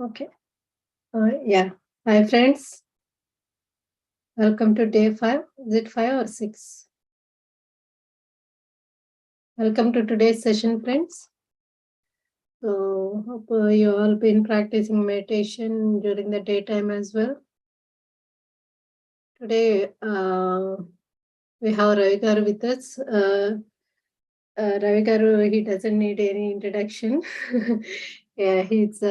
Okay. Yeah. Hi, friends. Welcome to day 5. Is it 5 or 6? Welcome to today's session, friends. So, hope you all been practicing meditation during the daytime as well. Today, we have Ravi Garu with us. Ravi Garu, he doesn't need any introduction. Yeah, he's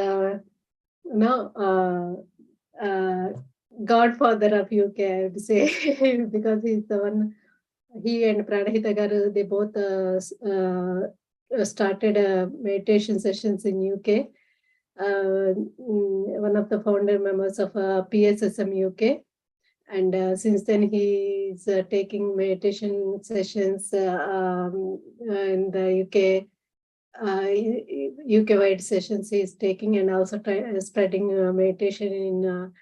godfather of UK, I would say, because he's the one. He and Pranahita Garu, they both started meditation sessions in UK. One of the founder members of PSSM UK. And since then, he's taking meditation sessions in the UK. UK-wide sessions he's taking, and also spreading meditation in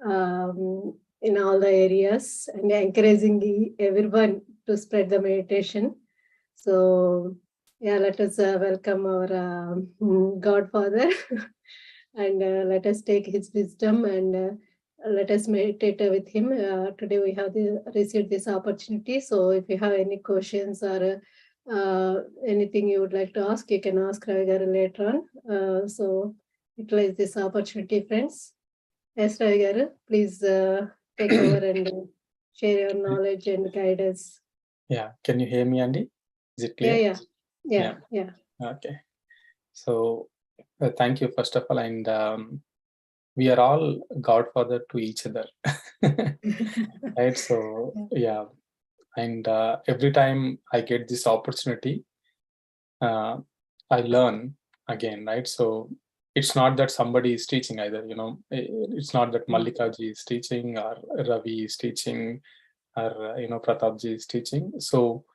all the areas, and encouraging everyone to spread the meditation. So, yeah, let us welcome our Godfather and let us take his wisdom and let us meditate with him. Today we have received this opportunity. So, if you have any questions or anything you would like to ask, you can ask Ravi Garu later on. So, utilize this opportunity, friends. Yes, Ravi Garu, please take over and share your knowledge and guide us. Yeah, can you hear me, Andy? Is it Yeah, clear? yeah. Okay. So, thank you first of all, and we are all godfather to each other, right? So, yeah, and every time I get this opportunity, I learn again, right? So it's not that somebody is teaching either, it's not that Mallikaji is teaching or Ravi is teaching or, Pratapji is teaching. So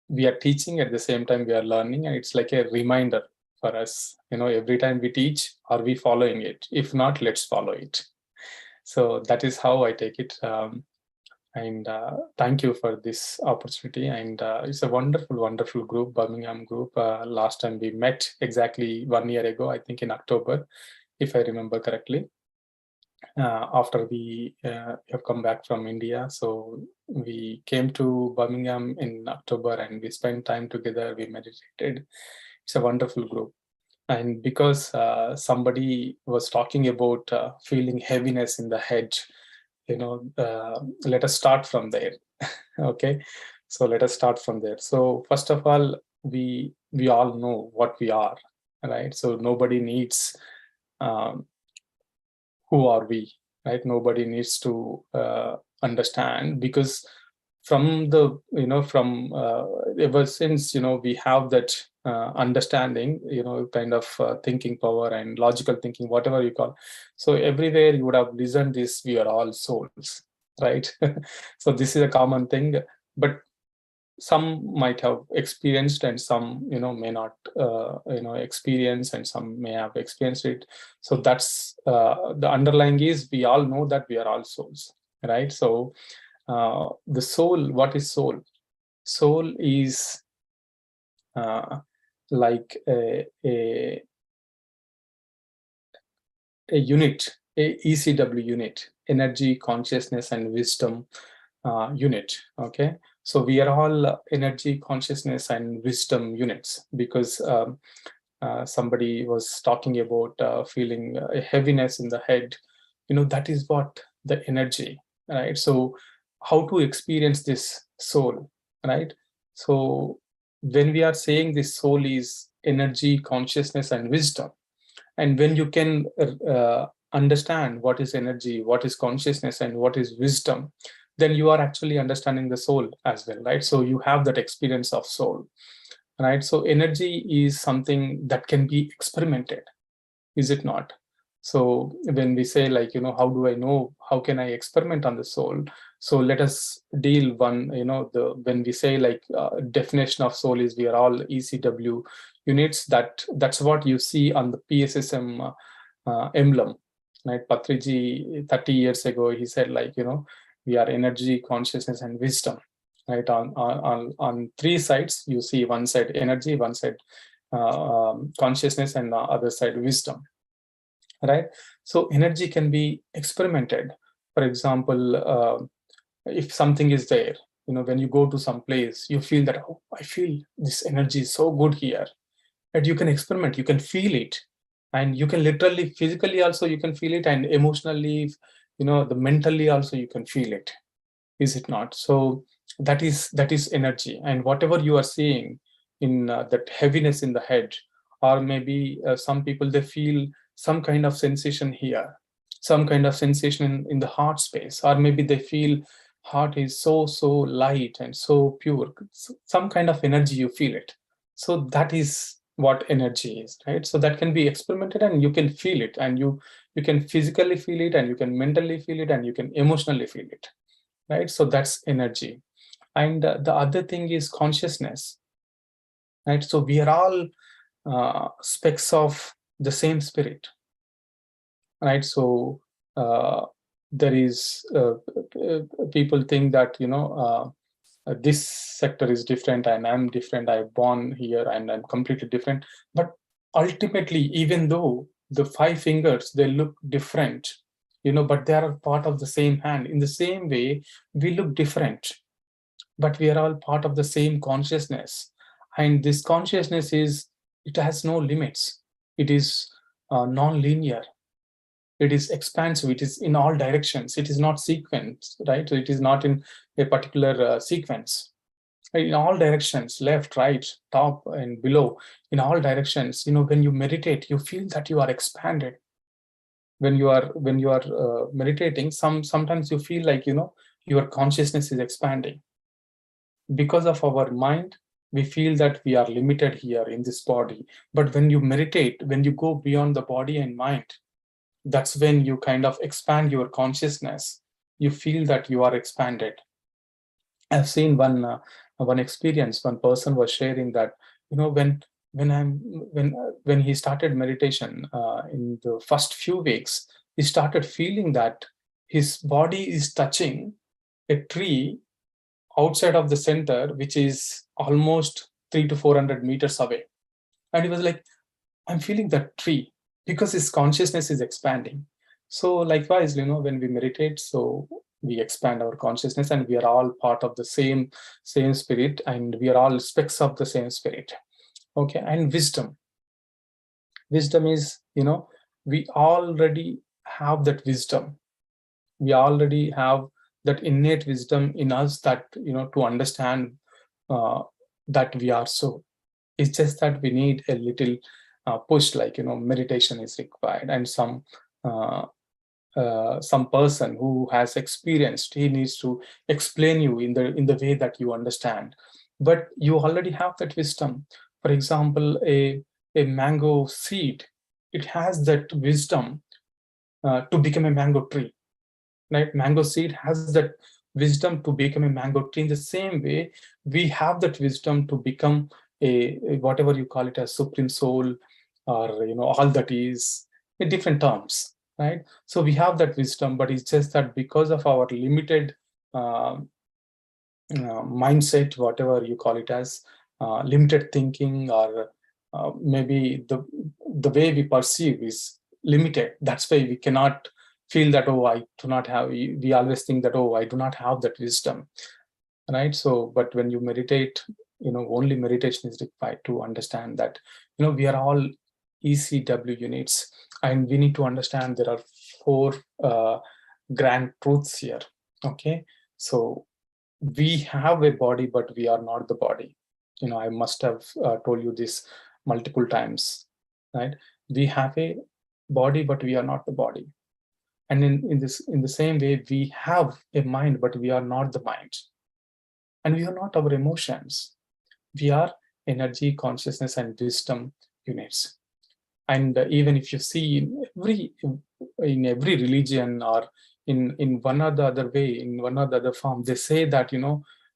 we are teaching at the same time we are learning, and it's like a reminder for us, every time we teach, are we following it? If not, let's follow it. So that is how I take it. And thank you for this opportunity. And it's a wonderful group, Birmingham group. Last time we met exactly 1 year ago, I think in October, if I remember correctly, after we have come back from India. So we came to Birmingham in October and we spent time together, we meditated. It's a wonderful group. And because somebody was talking about feeling heaviness in the head, let us start from there. Okay, so let us start from there. So first of all, we all know what we are, right? So nobody needs who are we, right? Nobody needs to understand, because from the from ever since we have that understanding, kind of thinking power and logical thinking, whatever you call. So everywhere you would have listened this, we are all souls, right? So this is a common thing, but some might have experienced and some may not experience, and some may have experienced it. So that's the underlying is, we all know that we are all souls, right? So the soul, what is soul? Soul is like a unit, a ECW unit, energy, consciousness, and wisdom unit. Okay, so we are all energy, consciousness, and wisdom units, because somebody was talking about feeling a heaviness in the head. That is what the energy, right? So how to experience this soul, right? So when we are saying this soul is energy, consciousness, and wisdom, and when you can understand what is energy, what is consciousness, and what is wisdom, then you are actually understanding the soul as well, right? So you have that experience of soul, right? So energy is something that can be experimented, is it not? So when we say, like, how do I know, how can I experiment on the soul? So let us deal one, when we say, like, definition of soul is we are all ECW units. That's what you see on the PSSM emblem, right? Patriji 30 years ago, he said, like, we are energy, consciousness, and wisdom, right? On three sides, you see one side energy, one side consciousness, and the other side wisdom. right? So energy can be experimented. For example, if something is there, when you go to some place, you feel that, oh, I feel this energy is so good here, and you can experiment, you can feel it, and you can literally physically also you can feel it, and emotionally, the mentally also you can feel it, is it not? So that is energy. And whatever you are seeing in that heaviness in the head, or maybe some people, they feel some kind of sensation here, some kind of sensation in the heart space, or maybe they feel heart is so light and so pure. Some kind of energy, you feel it. So that is what energy is, right? So that can be experimented, and you can feel it, and you can physically feel it, and you can mentally feel it, and you can emotionally feel it, right? So that's energy. And the other thing is consciousness, right? So we are all specks of the same spirit, right? So uh, there is people think that this sector is different, and I'm different, I'm born here and I'm completely different. But ultimately, even though the five fingers, they look different, but they are part of the same hand. In the same way, we look different, but we are all part of the same consciousness. And this consciousness it has no limits. It is non-linear. It is expansive. It is in all directions. It is not sequence, right? So it is not in a particular sequence. In all directions, left, right, top and below, in all directions, when you meditate, you feel that you are expanded. When you are meditating, sometimes you feel like, your consciousness is expanding. Because of our mind, we feel that we are limited here in this body. But when you meditate, when you go beyond the body and mind, that's when you kind of expand your consciousness. You feel that you are expanded. I've seen one experience. One person was sharing that, when he started meditation in the first few weeks, he started feeling that his body is touching a tree outside of the center, which is almost 300 to 400 meters away. And he was like, I'm feeling that tree, because his consciousness is expanding. So likewise, when we meditate, so we expand our consciousness, and we are all part of the same spirit, and we are all specks of the same spirit. Okay. And wisdom is, we already have that wisdom. We already have that innate wisdom in us, that to understand uh, that we are so. It's just that we need a little push, like meditation is required, and some person who has experienced, he needs to explain you in the way that you understand. But you already have that wisdom. For example, a mango seed, it has that wisdom to become a mango tree, right? Mango seed has that wisdom to become a mango tree. In the same way, we have that wisdom to become a whatever you call it, as supreme soul, or all that is, in different terms, right? So we have that wisdom, but it's just that because of our limited uh, mindset, whatever you call it as, limited thinking, or maybe the way we perceive is limited. That's why we cannot feel that, oh, I do not have. We always think that, oh, I do not have that wisdom, right? So, but when you meditate, only meditation is required to understand that, we are all ECW units, and we need to understand there are four grand truths here. Okay, so we have a body, but we are not the body. I must have told you this multiple times, right? We have a body, but we are not the body. And in the same way, we have a mind, but we are not the mind. And we are not our emotions. We are energy, consciousness, and wisdom units. And even if you see in every religion, or in one or the other way, in one or the other form, they say that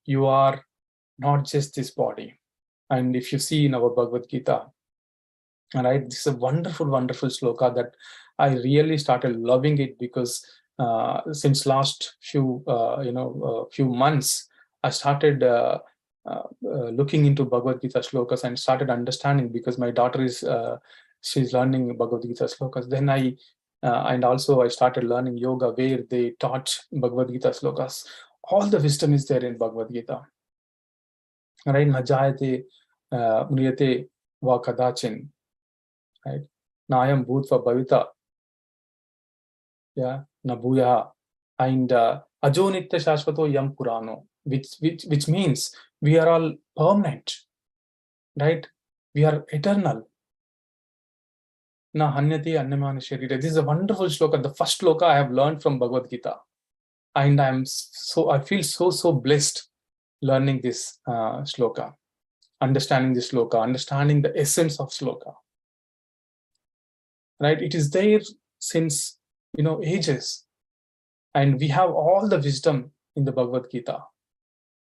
you are not just this body. And if you see in our Bhagavad Gita, right, this is a wonderful sloka that I really started loving it, because since last few months, I started looking into Bhagavad Gita slokas and started understanding, because my daughter is she's learning Bhagavad Gita slokas. Then I and also I started learning yoga where they taught Bhagavad Gita slokas. All the wisdom is there in Bhagavad Gita. Right? Najayate mriyate va kadachin. Right? Nayam bhutva bhavita. Yeah, Nabuya. And Ajo Nitya Shashvato Yam Purano, which means we are all permanent, right? We are eternal. Na hanyati annamana sharira. This is a wonderful shloka. The first shloka I have learned from Bhagavad Gita. And I feel so blessed learning this shloka, understanding this shloka, understanding the essence of shloka. Right? It is there since, ages. And we have all the wisdom in the Bhagavad Gita.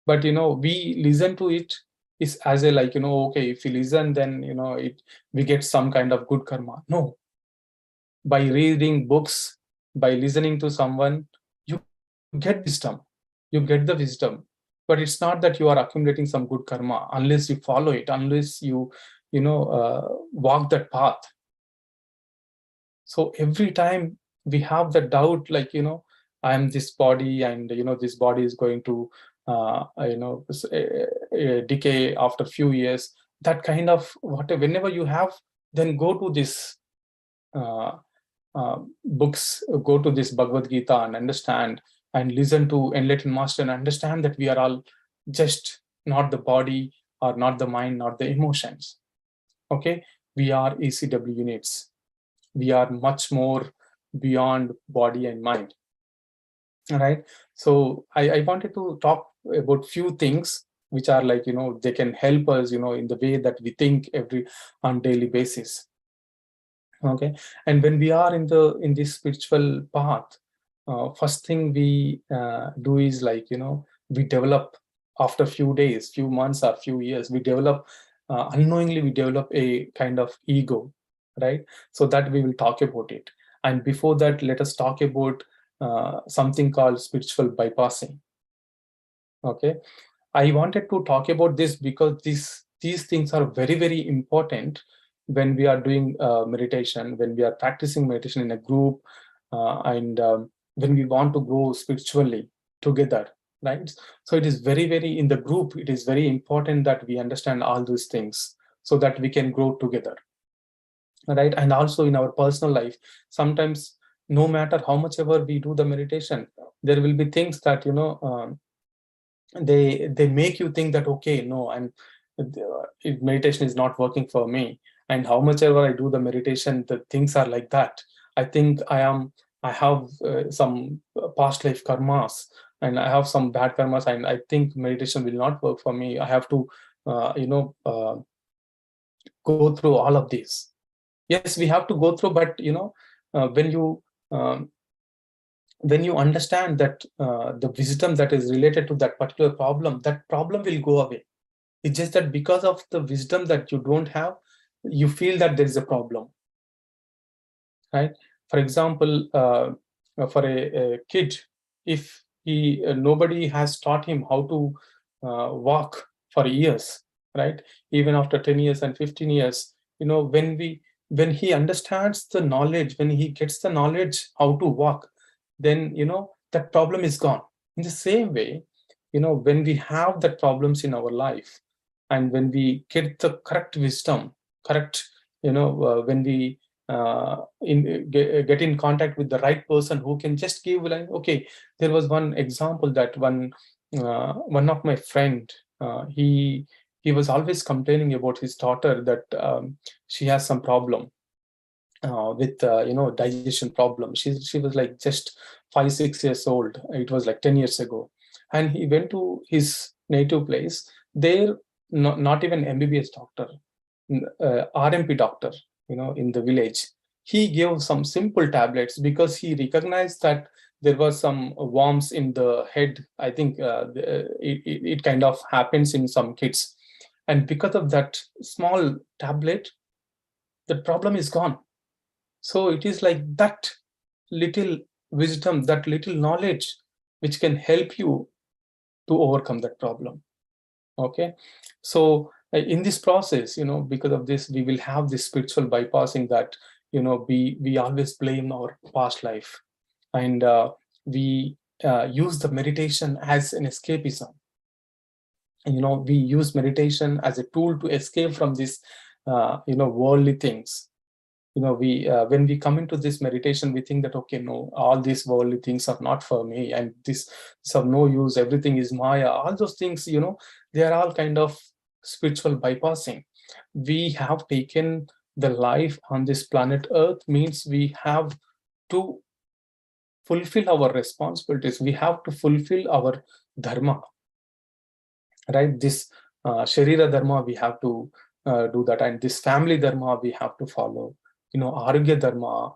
But, we listen to it is as a okay, if we listen, then, we get some kind of good karma. No. By reading books, by listening to someone, you get wisdom. You get the wisdom. But it's not that you are accumulating some good karma unless you follow it, unless you, walk that path. So every time we have the doubt, I am this body, and this body is going to decay after few years. That kind of whenever you have, then go to this books, go to this Bhagavad Gita and understand, and listen to Enlightened Master and understand that we are all just not the body, or not the mind, not the emotions. Okay, we are ECW units. We are much more beyond body and mind. All right. So I wanted to talk about few things which are they can help us, in the way that we think on daily basis. Okay. And when we are in this spiritual path, first thing we do is we develop, after few days, few months, or few years, we develop unknowingly, we develop a kind of ego, right? So that we will talk about it. And before that, let us talk about something called spiritual bypassing. Okay, I wanted to talk about this because these things are very important when we are doing meditation, when we are practicing meditation in a group, and when we want to grow spiritually together, right? So it is very in the group, it is very important that we understand all these things so that we can grow together, right? And also in our personal life, sometimes no matter how much ever we do the meditation, there will be things that they make you think that, okay, no, meditation is not working for me, and how much ever I do the meditation, the things are like that. I think I have some past life karmas, and I have some bad karmas, and I think meditation will not work for me. I have to go through all of these. Yes, we have to go through, but when you understand that the wisdom that is related to that particular problem, that problem will go away. It's just that because of the wisdom that you don't have, you feel that there is a problem, right? For example, for a kid, if nobody has taught him how to walk for years, right? Even after 10 years and 15 years, when he understands the knowledge, when he gets the knowledge how to walk, then that problem is gone. In the same way, when we have the problems in our life, and when we get the correct wisdom, correct, when we get in contact with the right person who can just give, okay, there was one example that one of my friend, he was always complaining about his daughter that she has some problem with digestion problem. She was like just 5-6 years old. It was like 10 years ago, and he went to his native place. There, not even MBBS doctor, RMP doctor, in the village, he gave some simple tablets because he recognized that there was some worms in the head. I think it kind of happens in some kids, and because of that small tablet, the problem is gone. So it is like that little wisdom, that little knowledge, which can help you to overcome that problem. Okay, so in this process, because of this, we will have this spiritual bypassing, that we always blame our past life, and we use the meditation as an escapism. We use meditation as a tool to escape from this worldly things. We when we come into this meditation, we think that, okay, no, all these worldly things are not for me, and this is of no use, everything is maya, all those things, they are all kind of spiritual bypassing. We have taken the life on this planet earth, means we have to fulfill our responsibilities, we have to fulfill our dharma, right? This sharira dharma we have to do that, and this family dharma we have to follow, arogya dharma,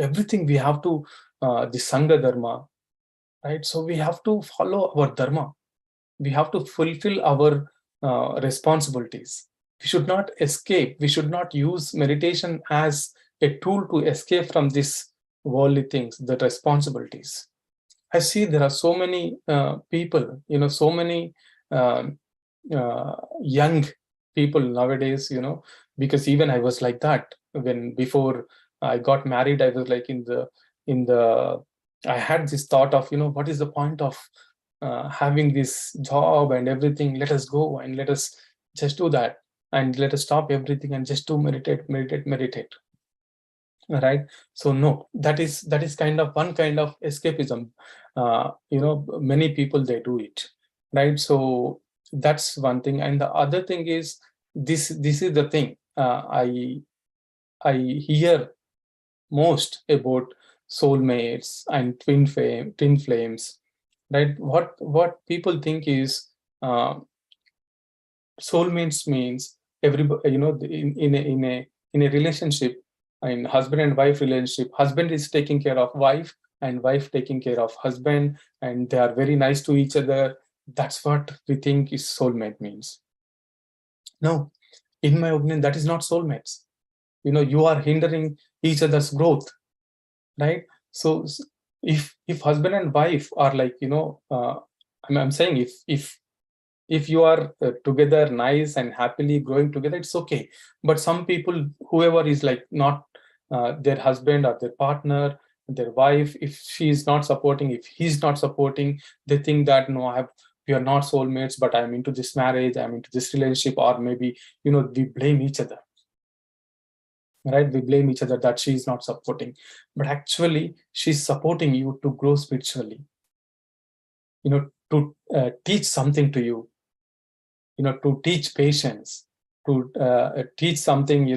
everything we have to, the sangha dharma, right? So we have to follow our dharma, we have to fulfill our responsibilities. We should not escape, we should not use meditation as a tool to escape from this worldly things, the responsibilities. I see there are so many people, so many um, young people nowadays, because even I was like that when before I got married. I was like in the I had this thought of, what is the point of having this job and everything? Let us go and let us just do that, and let us stop everything and just to meditate, right? So no, that is kind of one kind of escapism. Many people, they do it, right? So that's one thing. And the other thing is, this is the thing, I hear most about soulmates and twin flames, right? What people think is, uh, soulmates means everybody, in a relationship, in husband and wife relationship, husband is taking care of wife and wife taking care of husband, and they are very nice to each other. That's what we think is soulmate means. No, in my opinion, that is not soulmates. You are hindering each other's growth, right? So if husband and wife are like, I'm saying, if you are together nice and happily growing together, it's okay. But some people, whoever is like not their husband or their partner, their wife, if she is not supporting, if he's not supporting, they think that, no, we are not soulmates, but I'm into this marriage, I'm into this relationship, or maybe, we blame each other, right? We blame each other that she is not supporting, but actually she's supporting you to grow spiritually, to teach something to you, to teach patience, to teach something,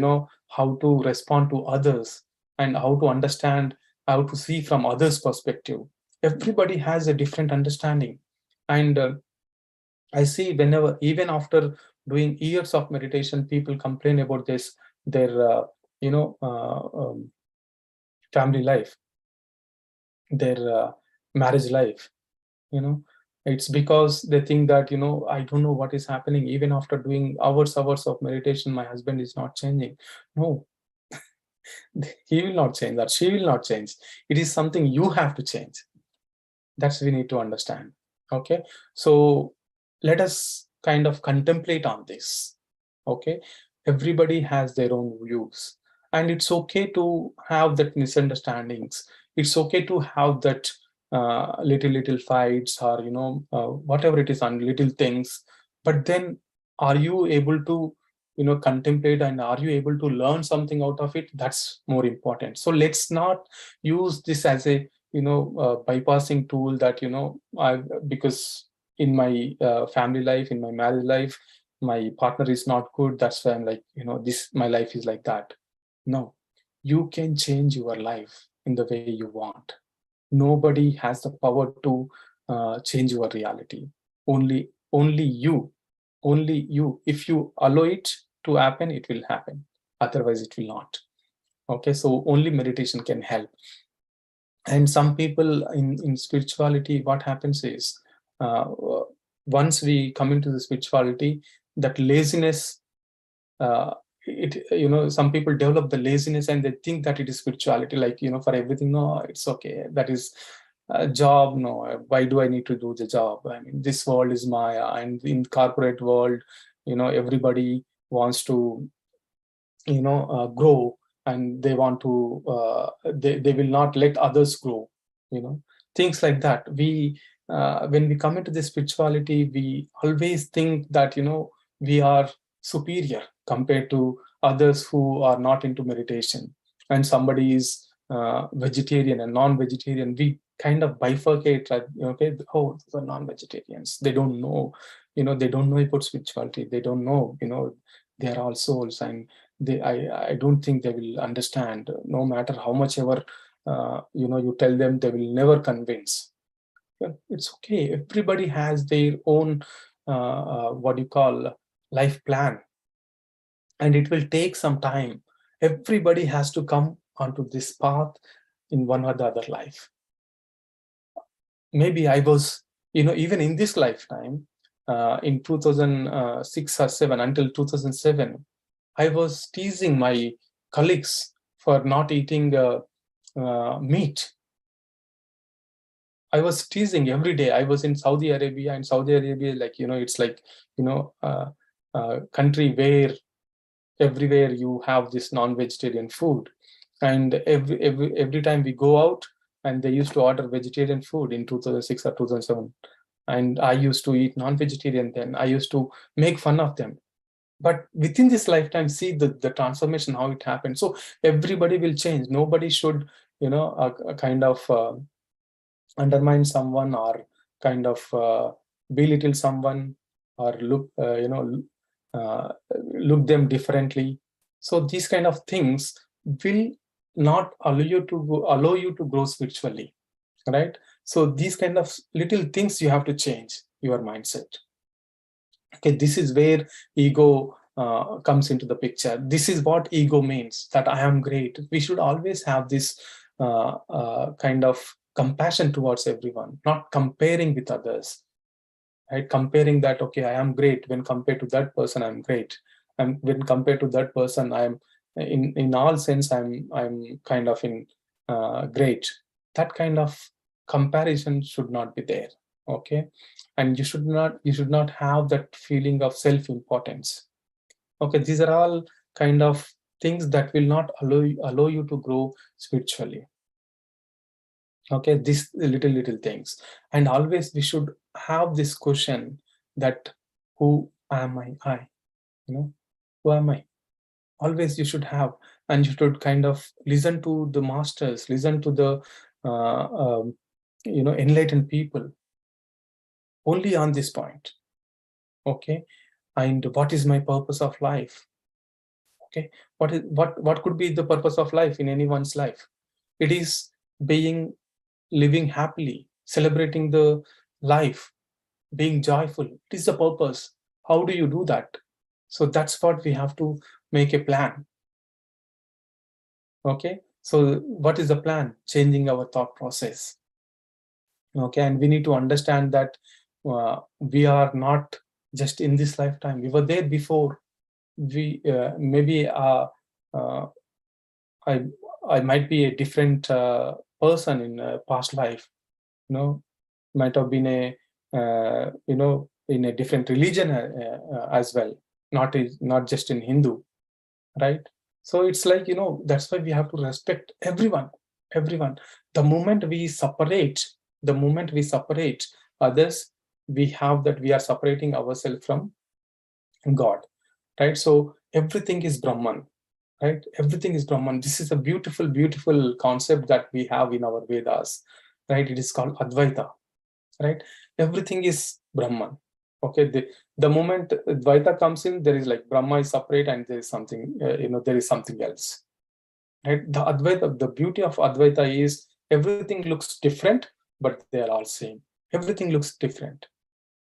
how to respond to others, and how to understand, how to see from others' perspective. Everybody has a different understanding. And I see, whenever, even after doing years of meditation, people complain about this, their, family life, their marriage life, you know it's because they think that, I don't know what is happening, even after doing hours of meditation, my husband is not changing. No, he will not change, that she will not change. It is something you have to change. That's we need to understand. Okay, so let us kind of contemplate on this. Okay, everybody has their own views, and it's okay to have that misunderstandings. It's okay to have that little fights, or whatever it is, on little things. But then, are you able to contemplate, and are you able to learn something out of it? That's more important. So let's not use this as a bypassing tool, that I because in my family life, in my marriage life, my partner is not good, that's why I'm like, this, my life is like that. No, you can change your life in the way you want. Nobody has the power to change your reality. Only you, only you. If you allow it to happen, it will happen, otherwise it will not. Okay, so only meditation can help. And some people in spirituality, what happens is, uh, once we come into the spirituality, that laziness, it some people develop the laziness, and they think that it is spirituality, like, for everything, no, it's okay, that is a job, no, why do I need to do the job? I mean, this world is maya, and in corporate world, everybody wants to grow, and they want to they will not let others grow, things like that. We when we come into the spirituality, we always think that we are superior compared to others who are not into meditation. And somebody is vegetarian and non-vegetarian, we kind of bifurcate, like, okay, oh, those are non-vegetarians, they don't know, they don't know about spirituality, they don't know, they are all souls, and I don't think they will understand. No matter how much ever you tell them, they will never convince. It's okay, everybody has their own what you call life plan, and it will take some time. Everybody has to come onto this path in one or the other life. Maybe I was, even in this lifetime, in 2006 or 7, until 2007, I was teasing my colleagues for not eating meat. I was teasing every day. I was in Saudi Arabia, and Saudi Arabia, like, it's like, country where everywhere you have this non-vegetarian food. And every time we go out, and they used to order vegetarian food in 2006 or 2007. And I used to eat non-vegetarian then. I used to make fun of them. But within this lifetime, see the transformation, how it happened. So everybody will change. Nobody should, a kind of undermine someone, or kind of belittle someone, or look them differently. So these kind of things will not allow you to grow spiritually, right? So these kind of little things, you have to change your mindset. Okay, this is where ego comes into the picture. This is what ego means, that I am great. We should always have this kind of compassion towards everyone, not comparing with others, right? Comparing that, okay, I am great, when compared to that person, I'm great. And when compared to that person, I'm in all sense, I'm kind of in great. That kind of comparison should not be there. Okay, and you should not have that feeling of self-importance. Okay, these are all kind of things that will not allow you to grow spiritually. Okay, these little things. And always we should have this question, that who am I? Who am I? Always you should have. And you should kind of listen to the masters, listen to the enlightened people only on this point. Okay, and what is my purpose of life? Okay, what could be the purpose of life in anyone's life? It is living happily, celebrating the life, being joyful. It is the purpose. How do you do that? So that's what we have to make a plan. Okay, so what is the plan? Changing our thought process. Okay, and we need to understand that we are not just in this lifetime. We were there before. We maybe I might be a different person in a past life. Might have been a in a different religion as well, not just in Hindu, right? So it's like, that's why we have to respect everyone. The moment we separate others, we are separating ourselves from God, right? So everything is Brahman, right? Everything is Brahman. This is a beautiful concept that we have in our Vedas, right? It is called Advaita, right? Everything is Brahman. Okay, the moment Dvaita comes in, there is like Brahma is separate, and there is something, there is something else, right? The Advaita, the beauty of Advaita is everything looks different, but they are all same. Everything looks different.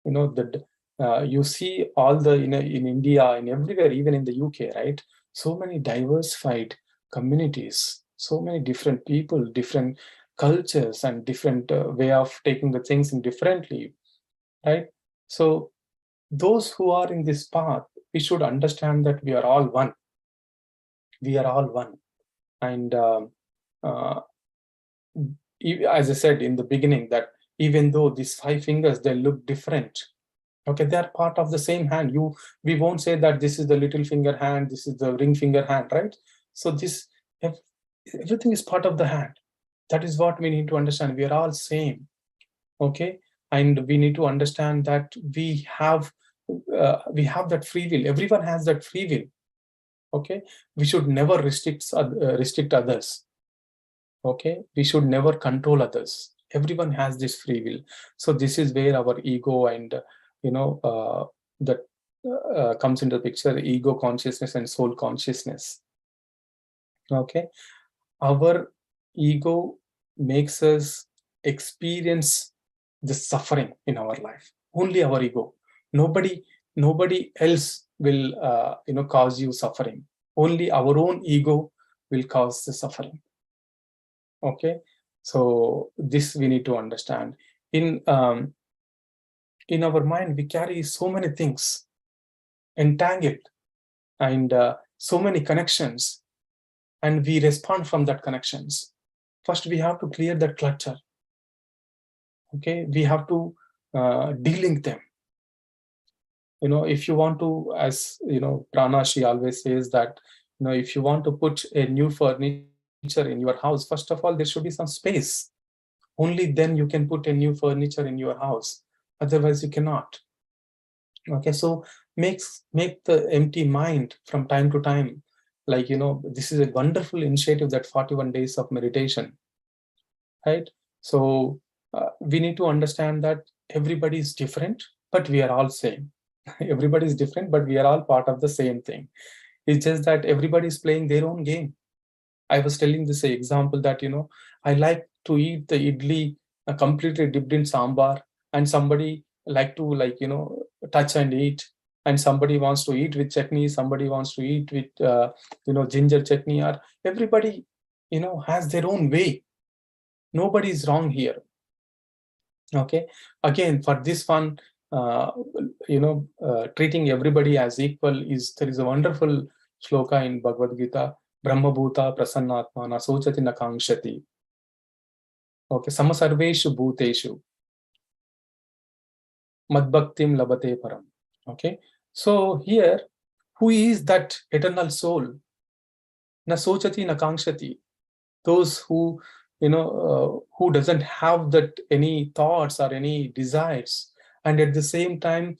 You see all the in India, in everywhere, even in the UK, right? So many diversified communities, so many different people, different cultures, and different way of taking the things in differently, right? So those who are in this path, we should understand that we are all one. And as I said in the beginning, that even though these 5 fingers, they look different, okay, they are part of the same hand. We won't say that this is the little finger hand, this is the ring finger hand, right? So Everything is part of the hand. That is what we need to understand. We are all same. Okay, and we need to understand that we have that free will. Everyone has that free will. Okay, we should never restrict others. Okay, we should never control others. Everyone has this free will. So this is where our ego and that comes into the picture: ego consciousness and soul consciousness. Okay, our ego makes us experience the suffering in our life. Only our ego. Nobody else will cause you suffering. Only our own ego will cause the suffering. Okay, so this we need to understand. In our mind, we carry so many things entangled, and so many connections, and we respond from that connections. First, we have to clear that clutter. Okay, we have to delink them. If you want to, as Prana, she always says that, if you want to put a new furniture in your house, first of all, there should be some space. Only then you can put a new furniture in your house. Otherwise, you cannot. Okay, so make the empty mind from time to time. Like, this is a wonderful initiative, that 41 days of meditation, right? So we need to understand that everybody is different, but we are all same. Everybody is different, but we are all part of the same thing. It's just that everybody is playing their own game. I was telling this example that, I like to eat the idli completely dipped in sambar, and somebody like to touch and eat, and somebody wants to eat with chutney, somebody wants to eat with ginger chutney, or everybody has their own way. Nobody is wrong here. Okay, again, for this one, treating everybody as equal there is a wonderful shloka in Bhagavad Gita: Brahma Bhuta Prasannatma na sochati na kangshati. Okay, samasarveshu bhuteshu madbhaktim labate param. Okay, so here, who is that eternal soul? Na sochati na kangshati. Those who who doesn't have that any thoughts or any desires, and at the same time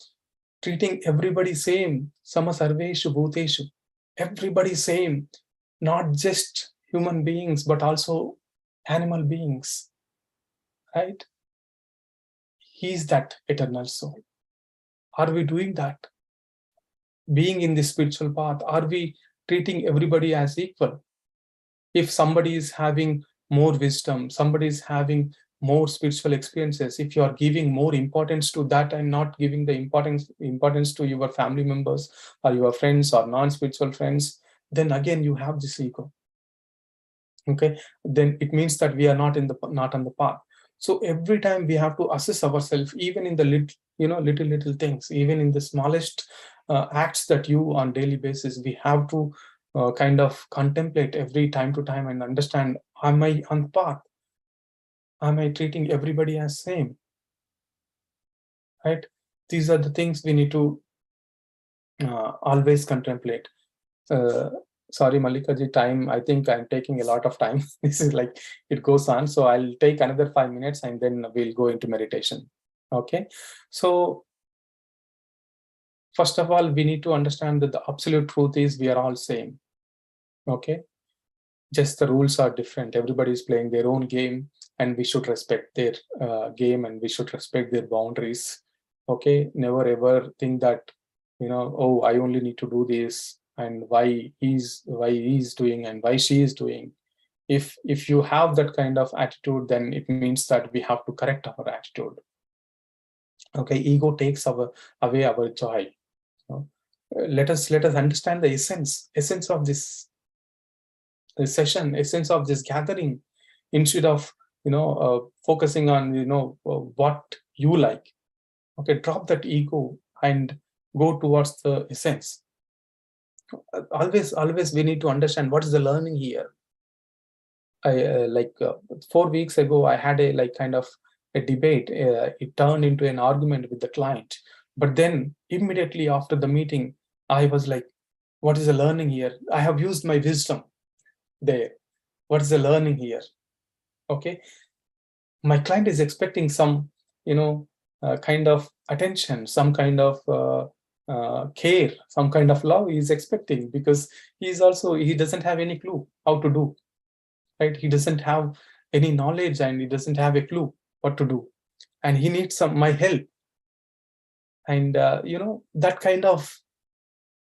treating everybody same. Samasarveshu bhuteshu. Everybody same, not just human beings, but also animal beings, right? He's that eternal soul. Are we doing that? Being in the spiritual path, are we treating everybody as equal? If somebody is having more wisdom, somebody is having more spiritual experiences, if you are giving more importance to that and not giving the importance to your family members or your friends or non-spiritual friends, then again you have this ego. Okay, then it means that we are not on the path. So every time we have to assess ourselves, even in the little things, even in the smallest acts that you on daily basis, we have to kind of contemplate every time to time and understand: am I on the path? Am I treating everybody as same? Right? These are the things we need to always contemplate. Sorry, Malika ji, time, I think I'm taking a lot of time. This is like, it goes on. So I'll take another 5 minutes and then we'll go into meditation. Okay. So first of all, we need to understand that the absolute truth is we are all same. Okay. Just the rules are different. Everybody is playing their own game, and we should respect their game, and we should respect their boundaries. Okay. Never ever think that, oh, I only need to do this, and why he's doing and why she is doing. If you have that kind of attitude, then it means that we have to correct our attitude. Okay, ego takes away our joy. Let us understand the essence of this session, essence of this gathering, instead of focusing on what you like. Okay, drop that ego and go towards the essence. Always we need to understand what is the learning here. I 4 weeks ago, I had a kind of a debate. It turned into an argument with the client. But then immediately after the meeting, I was like, what is the learning here? I have used my wisdom. there? What's the learning here? Okay, my client is expecting some, kind of attention, some kind of care, some kind of love he's expecting, because he doesn't have any clue how to do, right? He doesn't have any knowledge and he doesn't have a clue what to do, and he needs my help. And that kind of,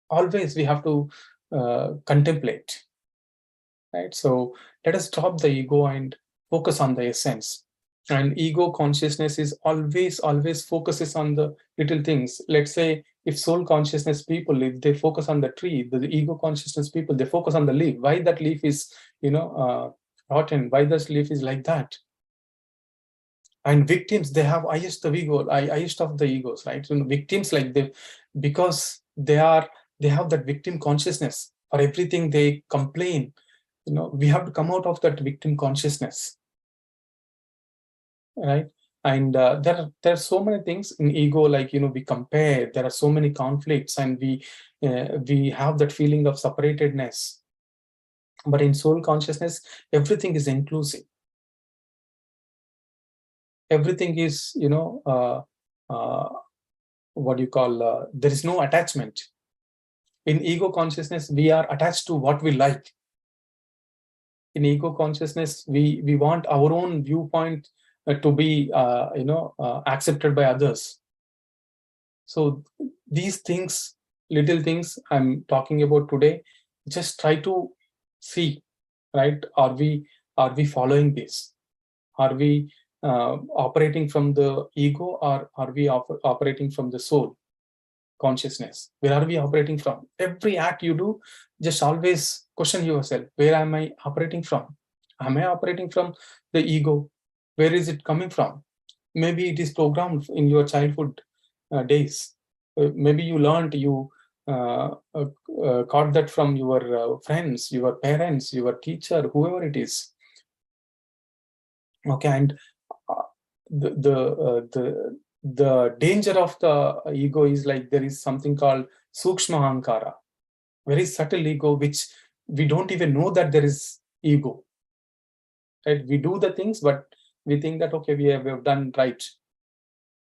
always we have to contemplate, right? So let us drop the ego and focus on the essence. And ego consciousness is always focuses on the little things. Let's say if soul consciousness people, if they focus on the tree, the ego consciousness people, they focus on the leaf. Why that leaf is rotten? Why this leaf is like that? And victims, they have highest of ego, highest of the egos, right? So victims, like because they have that victim consciousness. For everything they complain. We have to come out of that victim consciousness, right? And there are so many things in ego, like we compare. There are so many conflicts, and we have that feeling of separatedness. But in soul consciousness, everything is inclusive. Everything is, what you call, there is no attachment. In ego consciousness, we are attached to what we like. In ego consciousness, we want our own viewpoint to be accepted by others. So these things, little things I'm talking about today, just try to see, right? Are we following this? Are we operating from the ego, or are we operating from the soul consciousness? Where are we operating from? Every act you do, just always question yourself, where am I operating from? Am I operating from the ego? Where is it coming from? Maybe it is programmed in your childhood days. Maybe you learned, you caught that from your friends, your parents, your teacher, whoever it is. Okay, and the danger of the ego is, like, there is something called sukshma ahankara, very subtle ego, which we don't even know that there is ego, right? We do the things, but we think that, okay, we have done right.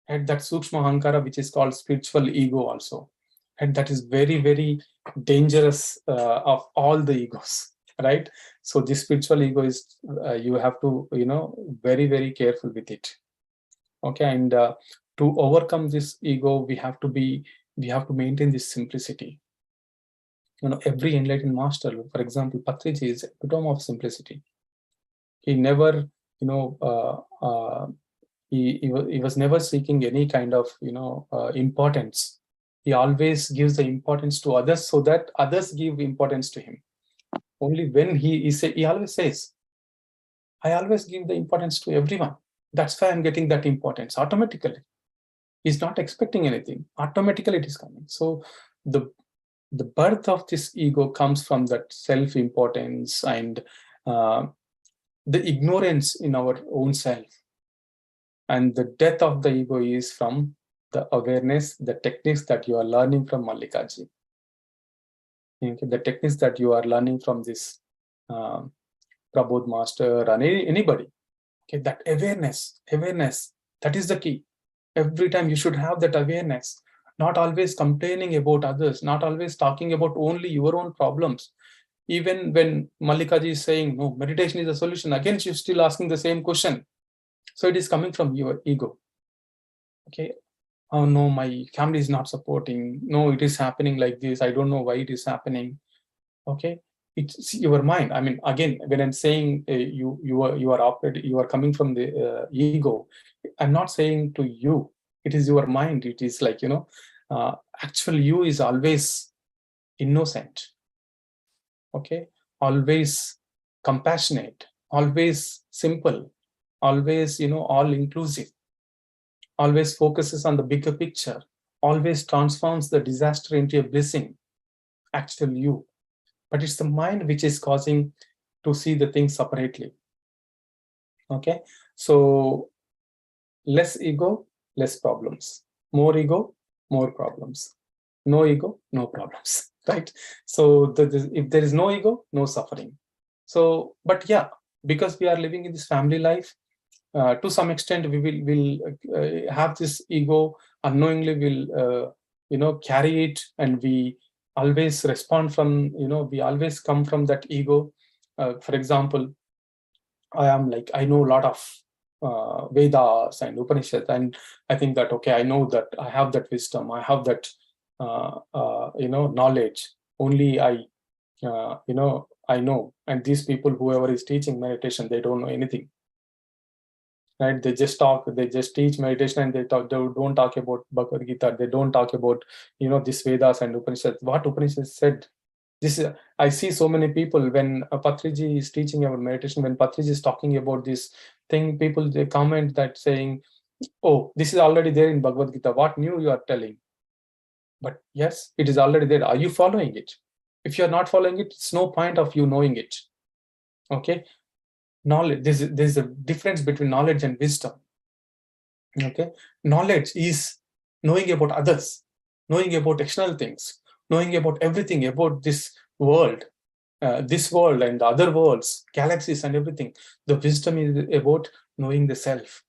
And that sukshma ahankara, which is called spiritual ego also, and that is very, very dangerous of all the egos, right? So this spiritual ego is, you have to, very, very careful with it. Okay, and to overcome this ego, we have to maintain this simplicity. Every enlightened master, for example, Patriji, is epitome of simplicity. He never, he was never seeking any kind of importance. He always gives the importance to others, so that others give importance to him. Only when he always says, I always give the importance to everyone. That's why I'm getting that importance automatically. He's not expecting anything. Automatically it is coming. So the birth of this ego comes from that self-importance and the ignorance in our own self. And the death of the ego is from the awareness, the techniques that you are learning from Mallikaji. Okay, the techniques that you are learning from this Prabodh master and anybody. Okay, that awareness, that is the key. Every time you should have that awareness, not always complaining about others, not always talking about only your own problems. Even when Mallikaji is saying, no, meditation is a solution, again, she's still asking the same question. So it is coming from your ego. Okay. Oh no, my family is not supporting. No, it is happening like this. I don't know why it is happening. Okay. It's your mind. I mean, again, when I'm saying you are coming from the ego, I'm not saying to you. It is your mind. It is like, actual you is always innocent. Okay, always compassionate, always simple, always, all inclusive, always focuses on the bigger picture, always transforms the disaster into a blessing. Actual you. But it's the mind which is causing to see the things separately. Okay, so less ego, less problems. More ego, more problems. No ego, no problems. Right? So if there is no ego, no suffering. So, but yeah, because we are living in this family life, to some extent we will have this ego, unknowingly will carry it, and we always respond from, we always come from that ego. For example, I know a lot of Vedas and Upanishads, and I think that, okay, I know that I have that wisdom, I have that knowledge. Only I know. And these people, whoever is teaching meditation, they don't know anything, right? They just talk, they just teach meditation, and they don't talk about Bhagavad Gita. They don't talk about, this Vedas and Upanishads. What Upanishads said. This is, I see so many people when Patriji is teaching about meditation, when Patriji is talking about this thing, people, they comment that saying, oh, this is already there in Bhagavad Gita. What new you are telling? But yes, it is already there. Are you following it? If you are not following it, it's no point of you knowing it. Okay. Knowledge, there's a difference between knowledge and wisdom. Okay. Knowledge is knowing about others, knowing about external things, knowing about everything about this world and the other worlds, galaxies and everything. The wisdom is about knowing the self,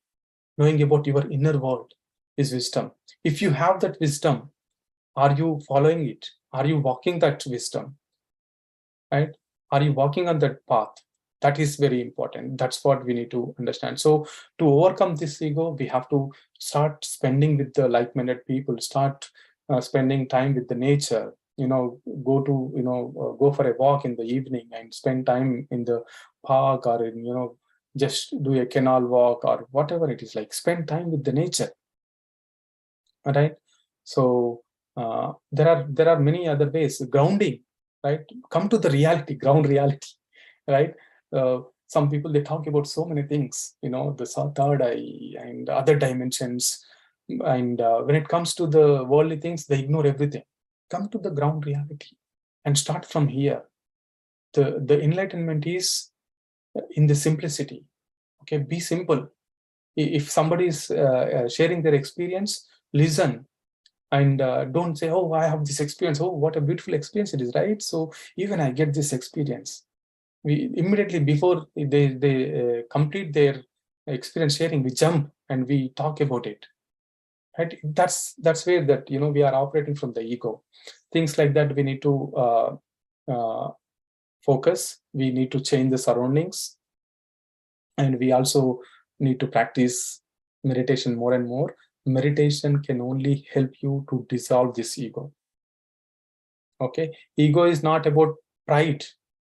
knowing about your inner world is wisdom. If you have that wisdom, are you following it? Are you walking that wisdom? Right? Are you walking on that path? That is very important. That's what we need to understand. So to overcome this ego, we have to start spending with the like-minded people, start spending time with the nature, go for a walk in the evening and spend time in the park, or in, just do a canal walk or whatever it is, like spend time with the nature. All right. So there are many other ways. Grounding, right? Come to the reality, ground reality, right? Some people, they talk about so many things, the third eye and other dimensions, and when it comes to the worldly things, they ignore everything. Come to the ground reality and start from here. The enlightenment is in the simplicity. Okay, be simple. If somebody is sharing their experience, listen, and don't say, oh, I have this experience, oh, what a beautiful experience it is, right? So even I get this experience. We immediately, before they complete their experience sharing, we jump and we talk about it, right? That's where that, we are operating from the ego. Things like that, we need to focus. We need to change the surroundings, and we also need to practice meditation more and more. Meditation can only help you to dissolve this ego. Okay, ego is not about pride.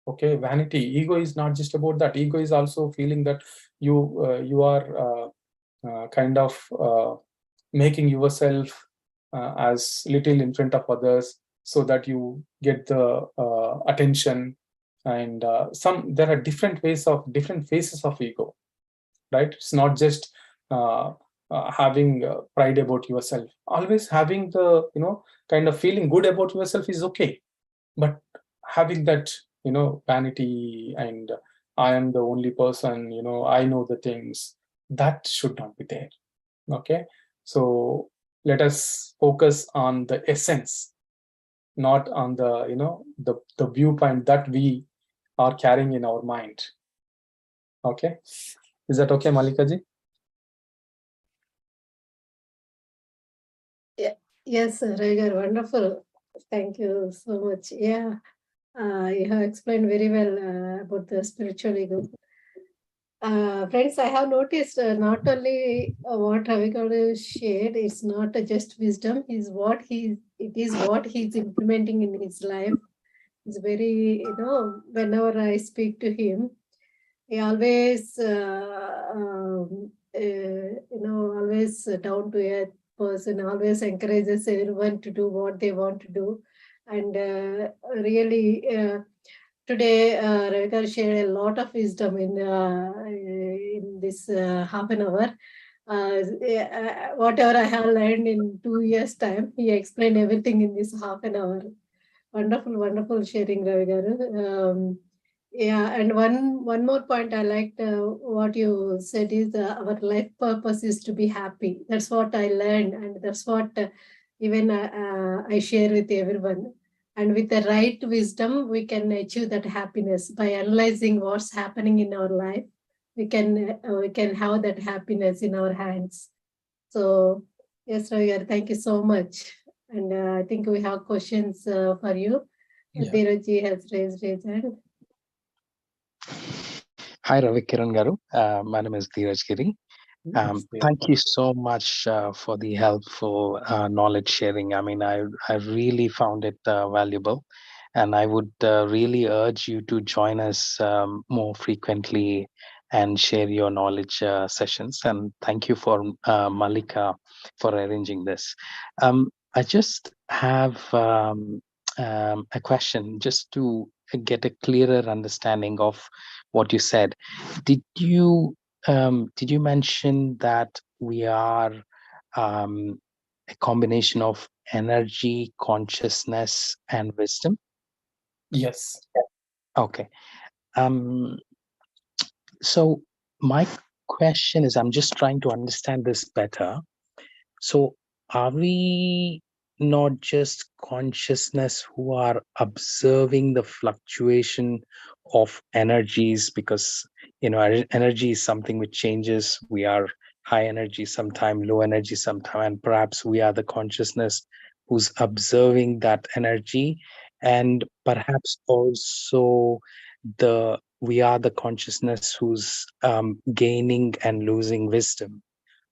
Okay, vanity. Ego is not just about that. Ego is also feeling that you are kind of making yourself as little in front of others, so that you get the attention. And there are different phases of ego, right? It's not just having pride about yourself. Always having the kind of feeling good about yourself is okay, but having that vanity and I am the only person, I know the things, that should not be there. Okay, so let us focus on the essence, not on the the viewpoint that we are carrying in our mind. Okay, is that okay, Malika ji? Yes, Ravi, wonderful. Thank you so much. Yeah, you have explained very well about the spiritual ego. Friends, I have noticed not only what Ravi shared, it's not just wisdom, it is what he's implementing in his life. It's very, whenever I speak to him, he always, always down to earth person, always encourages everyone to do what they want to do. And really, today, Ravikar shared a lot of wisdom in this half an hour. Whatever I have learned in 2 years' time, he explained everything in this half an hour. Wonderful, wonderful sharing, Ravi garu. Yeah, and one more point I liked what you said is our life purpose is to be happy. That's what I learned, and that's what even I share with everyone. And with the right wisdom, we can achieve that happiness by analyzing what's happening in our life. We can have that happiness in our hands. So yes, Ravi, thank you so much. And I think we have questions for you. Yeah. Dheeraj has raised his hand. Hi, Ravi Kiran Garu. My name is Dheeraj Giri. Thank you so much for the helpful knowledge sharing. I mean, I really found it valuable, and I would really urge you to join us more frequently and share your knowledge sessions. And thank you for Malika for arranging this. I just have a question just to get a clearer understanding of what you said. Did you mention that we are a combination of energy, consciousness, and wisdom? Yes. Okay. Um, so my question is, I'm just trying to understand this better. So are we not just consciousness who are observing the fluctuation of energies? Because energy is something which changes. We are high energy sometime, low energy sometime, and perhaps we are the consciousness who's observing that energy, and perhaps also the we are the consciousness who's gaining and losing wisdom,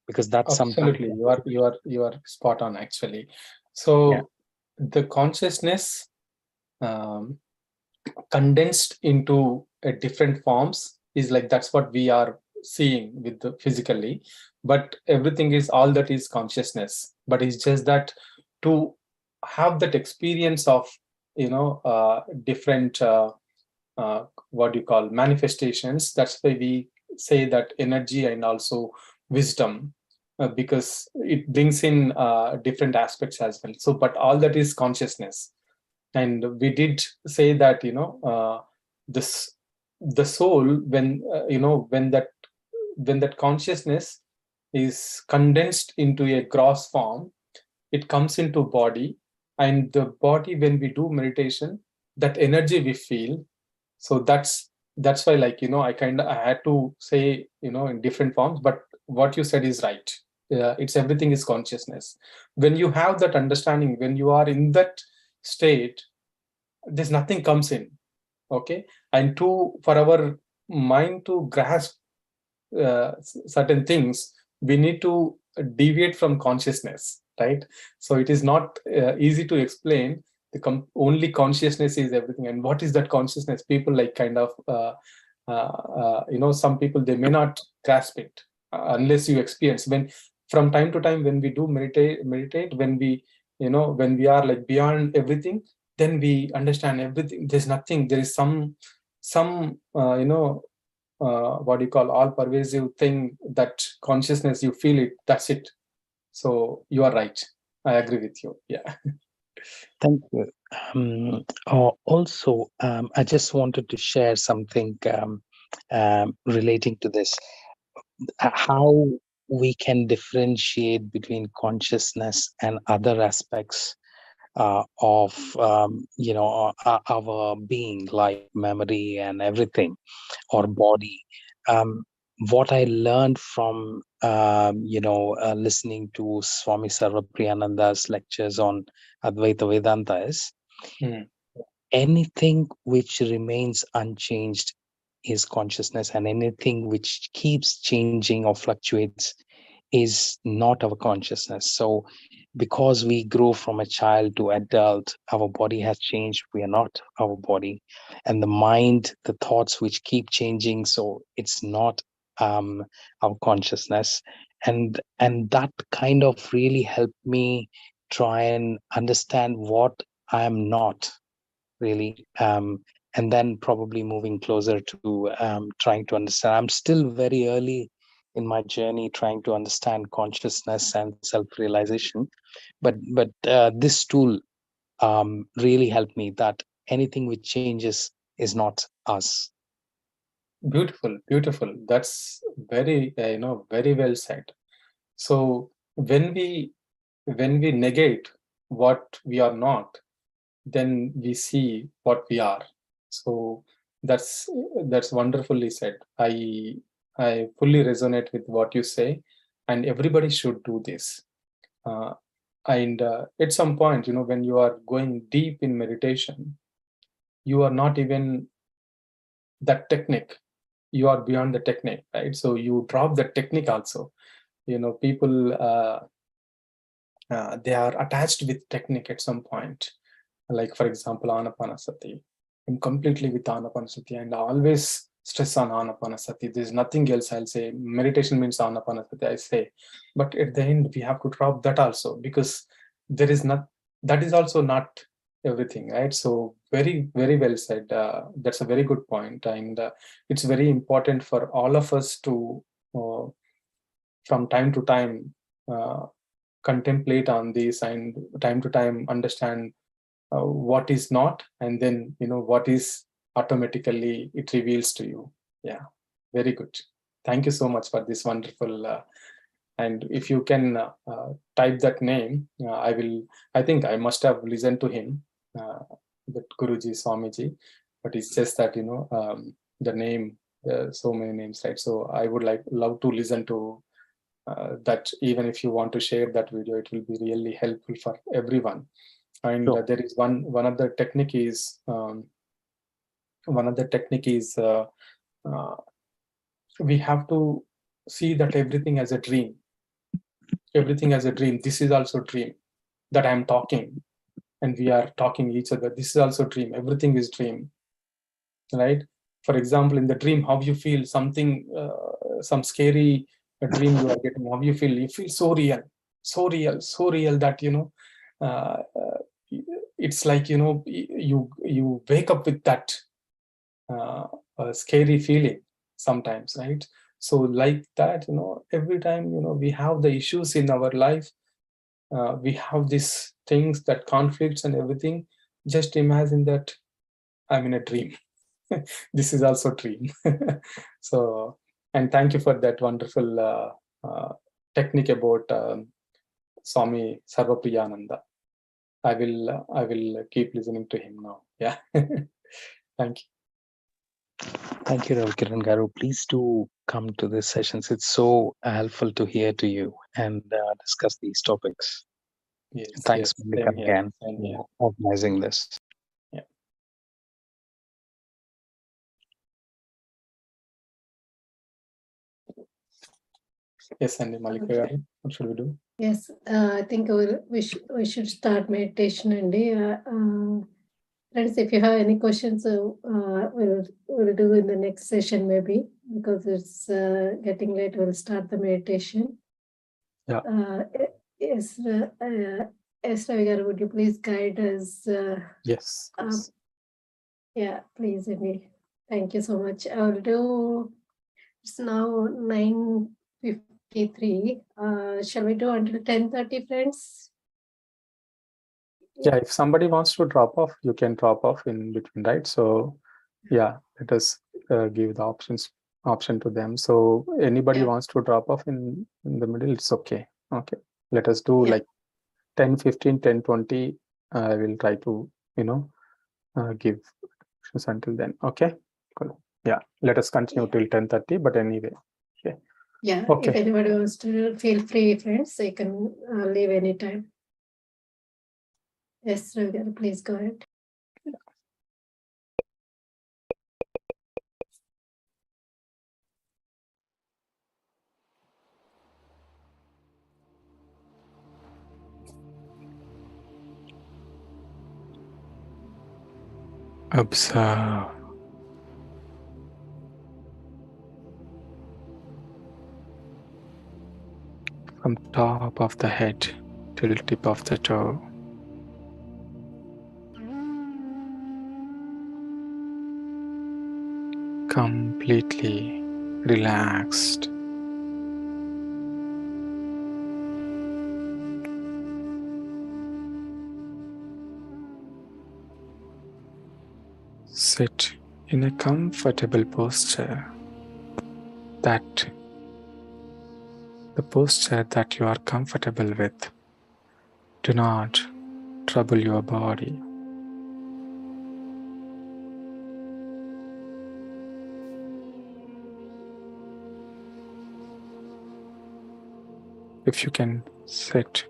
because that's something. Absolutely. You are spot on, actually. Yeah. So the consciousness um, condensed into a different forms is like, that's what we are seeing with the physically, but everything is all that is consciousness. But it's just that to have that experience of different what you call manifestations, that's why we say that energy and also wisdom, because it brings in different aspects as well. So but all that is consciousness. And we did say that this the soul, when when that consciousness is condensed into a gross form, it comes into body. And the body, when we do meditation, that energy we feel. So that's why, like, I had to say, in different forms, but what you said is right. It's everything is consciousness. When you have that understanding, when you are in that state, there's nothing comes in. Okay. And for our mind to grasp certain things, we need to deviate from consciousness, right? So it is not easy to explain. Only consciousness is everything. And what is that consciousness? People like kind of some people, they may not grasp it unless you experience. When from time to time, when we do meditate, when we are like beyond everything, then we understand everything. There's nothing. There is some what do you call, all pervasive thing, that consciousness, you feel it, that's it. So you are right. I agree with you. Yeah. Thank you. Also, I just wanted to share something relating to this, how we can differentiate between consciousness and other aspects of our being, like memory and everything, or body. Um, what I learned from listening to Swami Sarvapriyananda's lectures on Advaita Vedanta is, Mm. anything which remains unchanged is consciousness, and anything which keeps changing or fluctuates is not our consciousness. So because we grow from a child to adult, our body has changed, we are not our body. And the mind, the thoughts which keep changing, so it's not our consciousness. And that kind of really helped me try and understand what I am not really, and then probably moving closer to trying to understand. I'm still very early in my journey trying to understand consciousness and self-realization, but this tool really helped me that anything which changes is not us. Beautiful, beautiful. That's very very well said. So when we negate what we are not, then we see what we are. So that's wonderfully said. I fully resonate with what you say, and everybody should do this. And at some point, when you are going deep in meditation, you are not even that technique. You are beyond the technique, right? So you drop the technique also. People they are attached with technique at some point. Like, for example, Anapanasati. I'm completely with Anapanasati and I always stress on Anapanasati. There's nothing else I'll say. Meditation means Anapanasati, I say. But at the end, we have to drop that also, because that is also not everything, right? So very, very well said. That's a very good point. And it's very important for all of us to, from time to time, contemplate on this, and time to time understand what is not, and then what is automatically it reveals to you. Yeah, very good. Thank you so much for this wonderful and if you can type that name, I think I must have listened to him, that Guruji, Swamiji, but it's just that the name, so many names, right? So I would love to listen to that. Even if you want to share that video, it will be really helpful for everyone. And Sure. there is one other technique is we have to see that everything as a dream. Everything as a dream. This is also dream, that I'm talking and we are talking each other. This is also dream. Everything is dream, right? For example, in the dream, how you feel something, some scary dream you are getting, how you feel so real, so real, so real that it's like you wake up with that scary feeling sometimes, right? So like that, every time we have the issues in our life, we have these things, that conflicts and everything. Just imagine that I'm in a dream. This is also dream. So, and thank you for that wonderful technique about Swami Sarvapriyananda. I will keep listening to him now. Yeah. Thank you. Thank you, Ravi Kiran Garu. Please do come to these sessions. It's so helpful to hear to you and discuss these topics. Yes. Thanks, Yes. Malika, Same here. again Same here. for organizing this. Yeah. Yes, and Malika, Okay. what should we do? Yes, I think we should start meditation, and friends, if you have any questions, we'll do in the next session maybe, because it's getting late. We'll start the meditation. Yeah. Yes, Ravi garu, would you please guide us? Yes. Yeah, please, Amy. Thank you so much. I'll do. It's now 9:53. Shall we do until 10:30, friends? Yeah, if somebody wants to drop off, you can drop off in between, right? So yeah, let us give the option to them. So anybody wants to drop off in the middle, it's okay. Okay, let us do like 10:15, 10:20. I will try to give options until then. Okay, cool. Yeah, let us continue till 10:30. But anyway, okay. Yeah. Okay. If anybody wants to, feel free, friends. You can leave anytime. Yes, Ravi garu, please go ahead. Observe from top of the head till tip of the toe. Completely relaxed. Sit in a comfortable posture, the posture that you are comfortable with. Do not trouble your body. If you can sit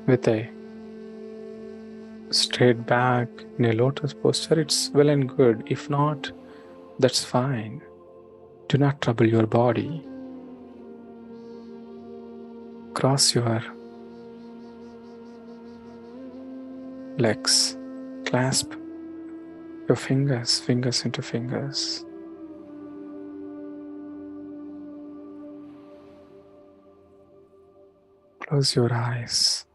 with a straight back in a lotus posture, it's well and good. If not, that's fine. Do not trouble your body. Cross your legs. Clasp your fingers into fingers. Close your eyes.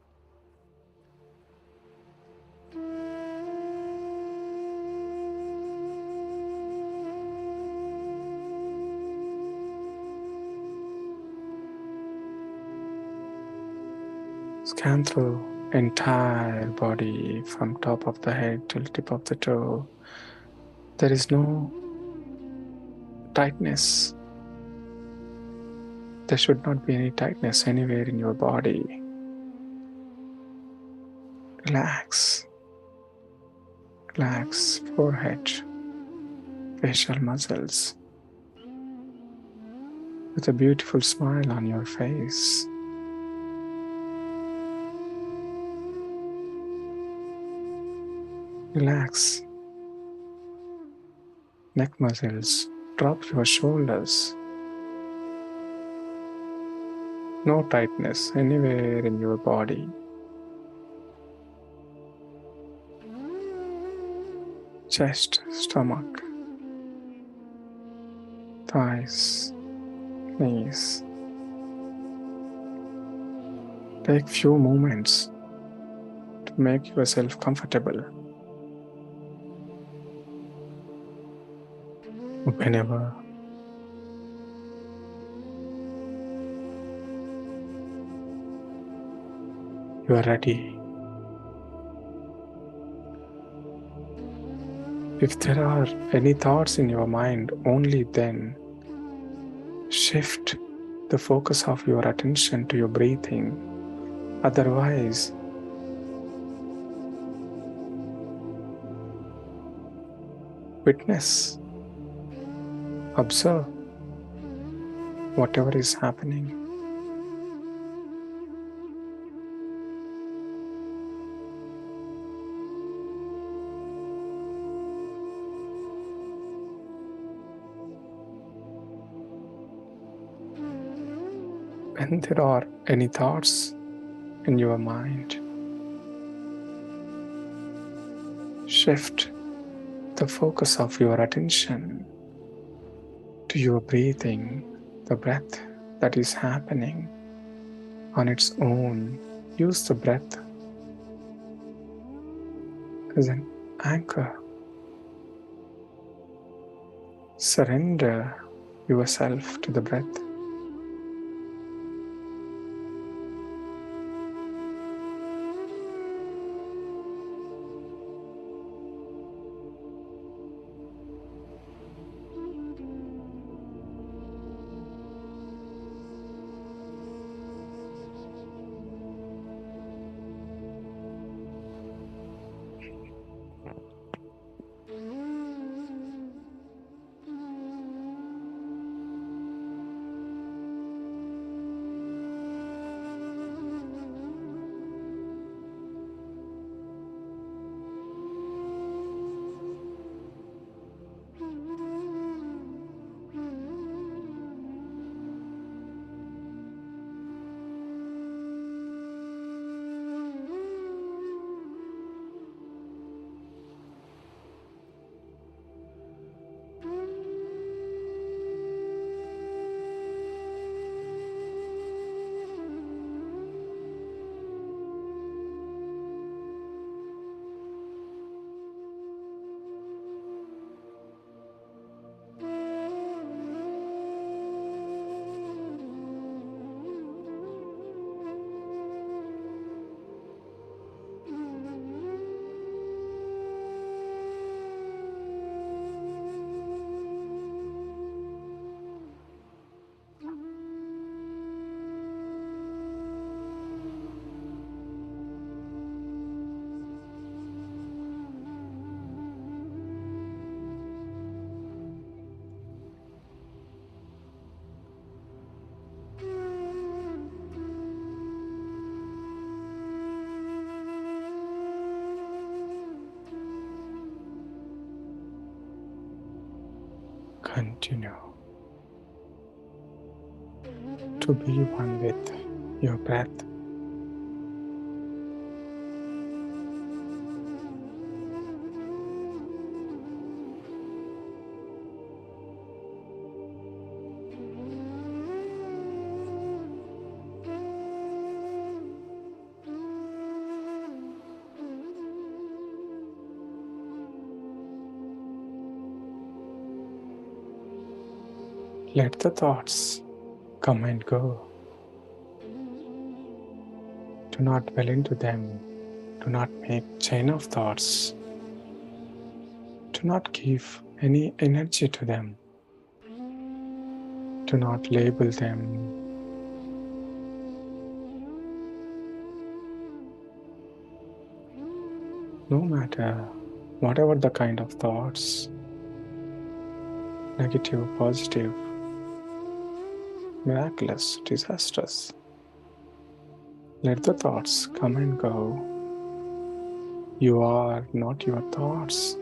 Scan through entire body from top of the head till tip of the toe. There is no tightness. There should not be any tightness anywhere in your body. Relax. Relax forehead, facial muscles, with a beautiful smile on your face. Relax. Neck muscles. Drop your shoulders. No tightness anywhere in your body. Chest, stomach, thighs, knees. Take few moments to make yourself comfortable. Whenever you are ready, if there are any thoughts in your mind, only then shift the focus of your attention to your breathing. Otherwise, witness, observe whatever is happening. When there are any thoughts in your mind, shift the focus of your attention to your breathing, the breath that is happening on its own. Use the breath as an anchor. Surrender yourself to the breath. continue to be one with your breath. Let the thoughts come and go. Do not dwell into them. Do not make chain of thoughts. Do not give any energy to them. Do not label them. No matter whatever the kind of thoughts, negative, positive, miraculous, disastrous, let the thoughts come and go. You are not your thoughts.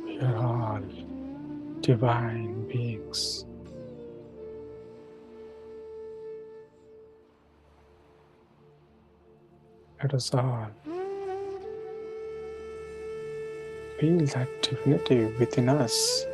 We are all divine beings. Let us all feel that divinity within us.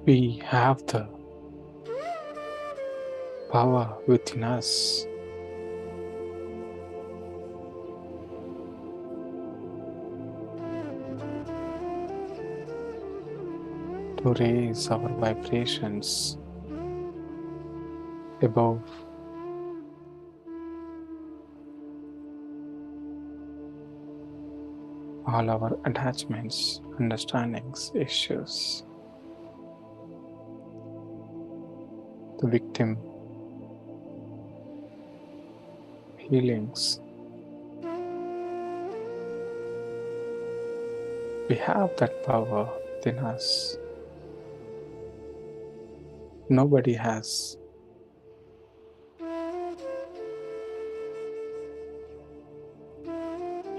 We have the power within us to raise our vibrations above all our attachments, understandings, issues. The victim healings. We have that power within us. Nobody has.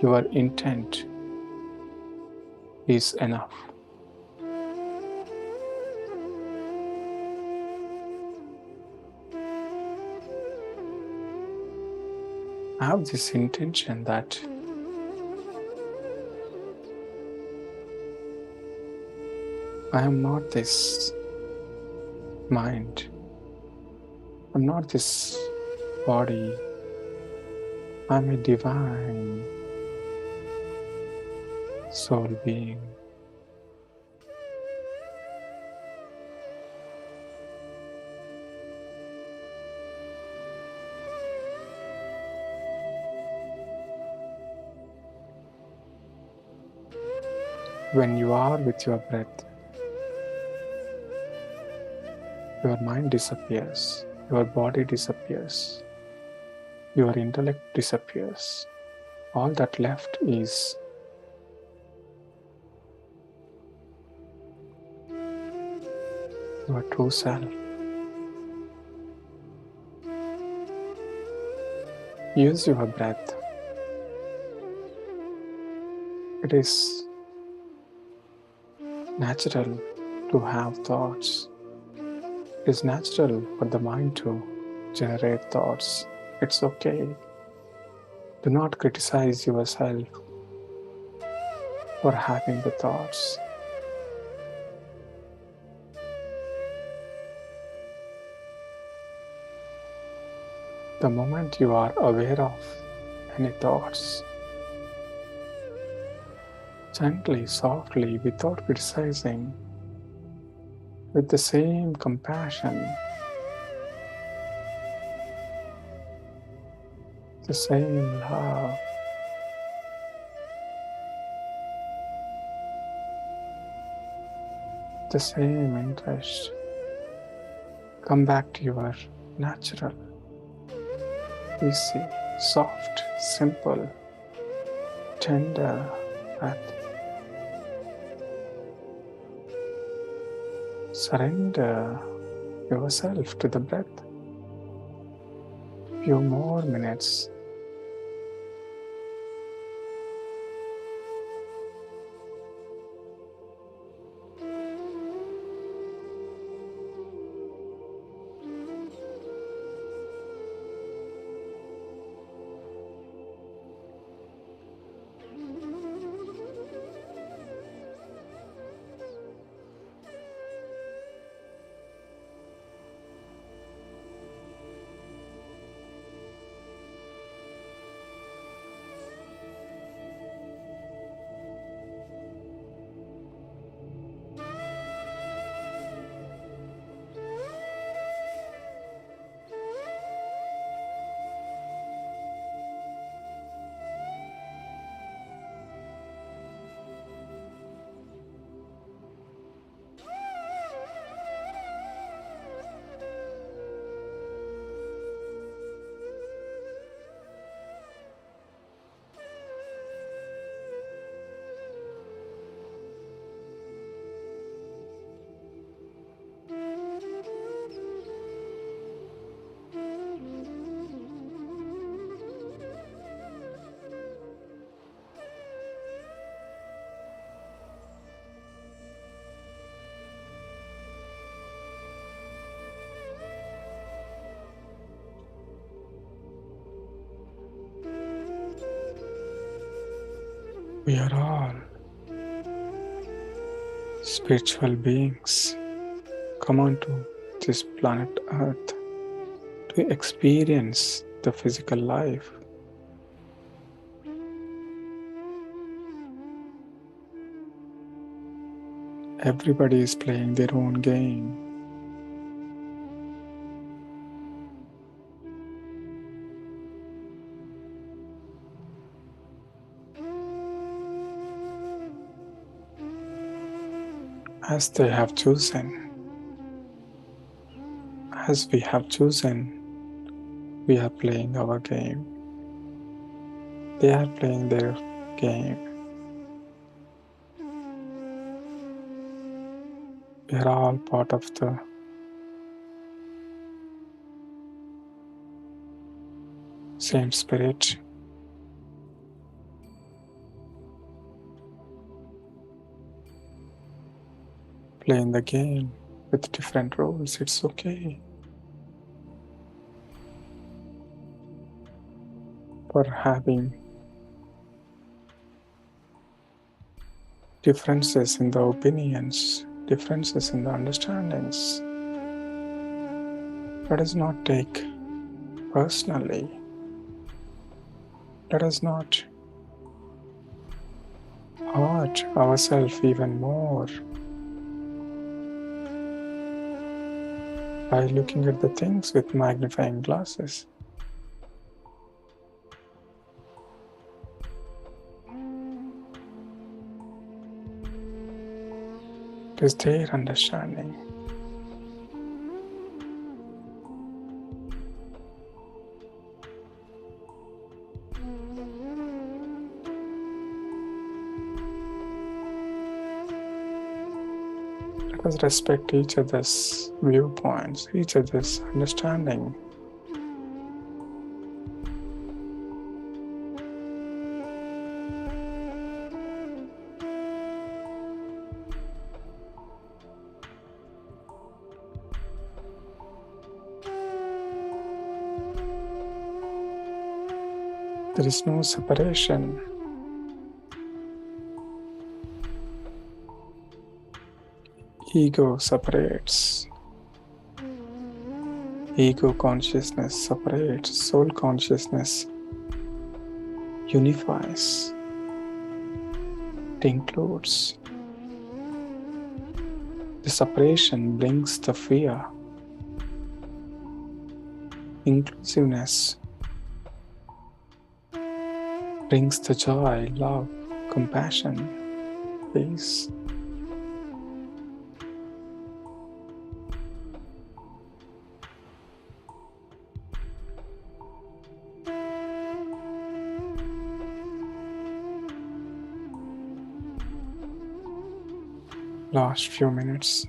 Your intent is enough. I have this intention that I am not this mind. I'm not this body. I'm a divine soul being. When you are with your breath, your mind disappears, your body disappears, your intellect disappears. All that left is your true self. Use your breath. It is natural to have thoughts. It is natural for the mind to generate thoughts. It's okay. Do not criticize yourself for having the thoughts. The moment you are aware of any thoughts, gently, softly, without criticizing, with the same compassion, the same love, the same interest, come back to your natural, easy, soft, simple, tender breath. Surrender yourself to the breath. Few more minutes. We are all spiritual beings. come onto this planet Earth to experience the physical life. Everybody is playing their own game. As they have chosen, as we have chosen, we are playing our game. They are playing their game. We are all part of the same spirit. Playing the game with different roles. It's okay. For having differences in the opinions, differences in the understandings. Let us not take personally. Let us not hurt ourselves even more by looking at the things with magnifying glasses. It is their understanding. Let us respect each other's viewpoints, each other's understanding. There is no separation. Ego separates. Ego consciousness separates. Soul consciousness unifies. It includes. The separation brings the fear. Inclusiveness brings the joy, love, compassion, peace. Last few minutes.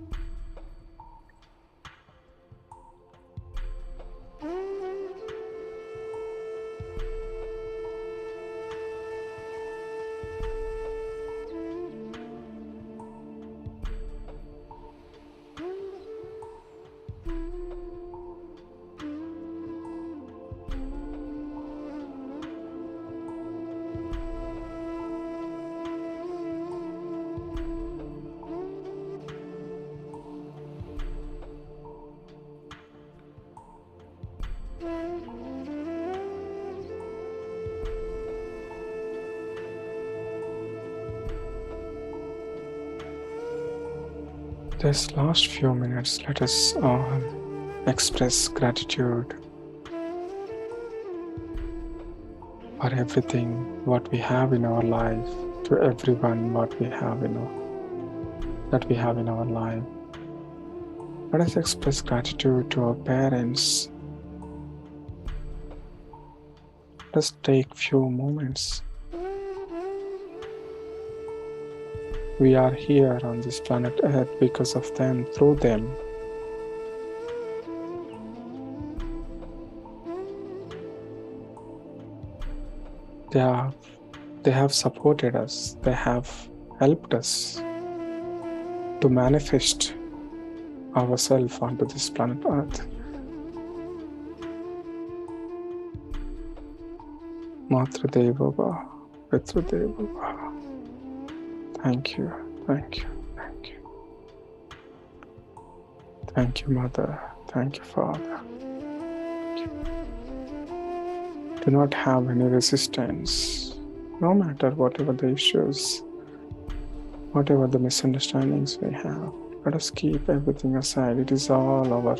This last few minutes, let us all express gratitude for everything what we have in our life, to everyone what we have that we have in our life. Let us express gratitude to our parents. Let us take few moments. We are here on this planet Earth because of them, through them. They have supported us. They have helped us to manifest ourselves onto this planet Earth. Matradeva Bhava, Pitradeva Bhava. Thank you, thank you, thank you. Thank you, Mother. Thank you, Father. Do not have any resistance, no matter whatever the issues, whatever the misunderstandings we have. Let us keep everything aside. It is all our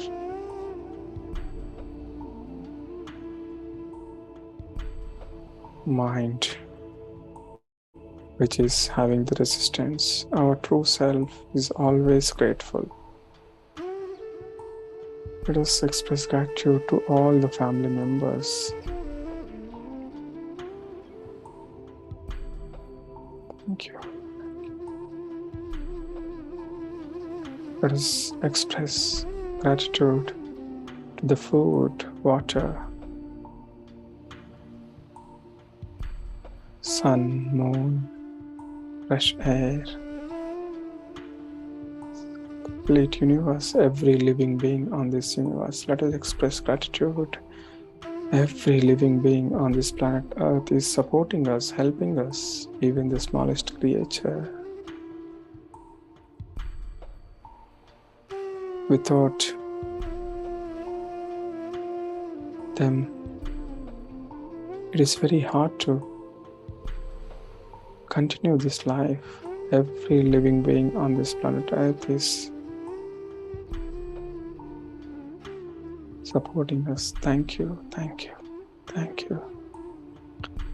mind which is having the resistance. Our true self is always grateful. Let us express gratitude to all the family members. Thank you. Let us express gratitude to the food, water, sun, moon, fresh air, complete universe, every living being on this universe. Let us express gratitude. Every living being on this planet Earth is supporting us, helping us, even the smallest creature. Without them, it is very hard to continue this life. Every living being on this planet Earth is supporting us. Thank you, thank you, thank you.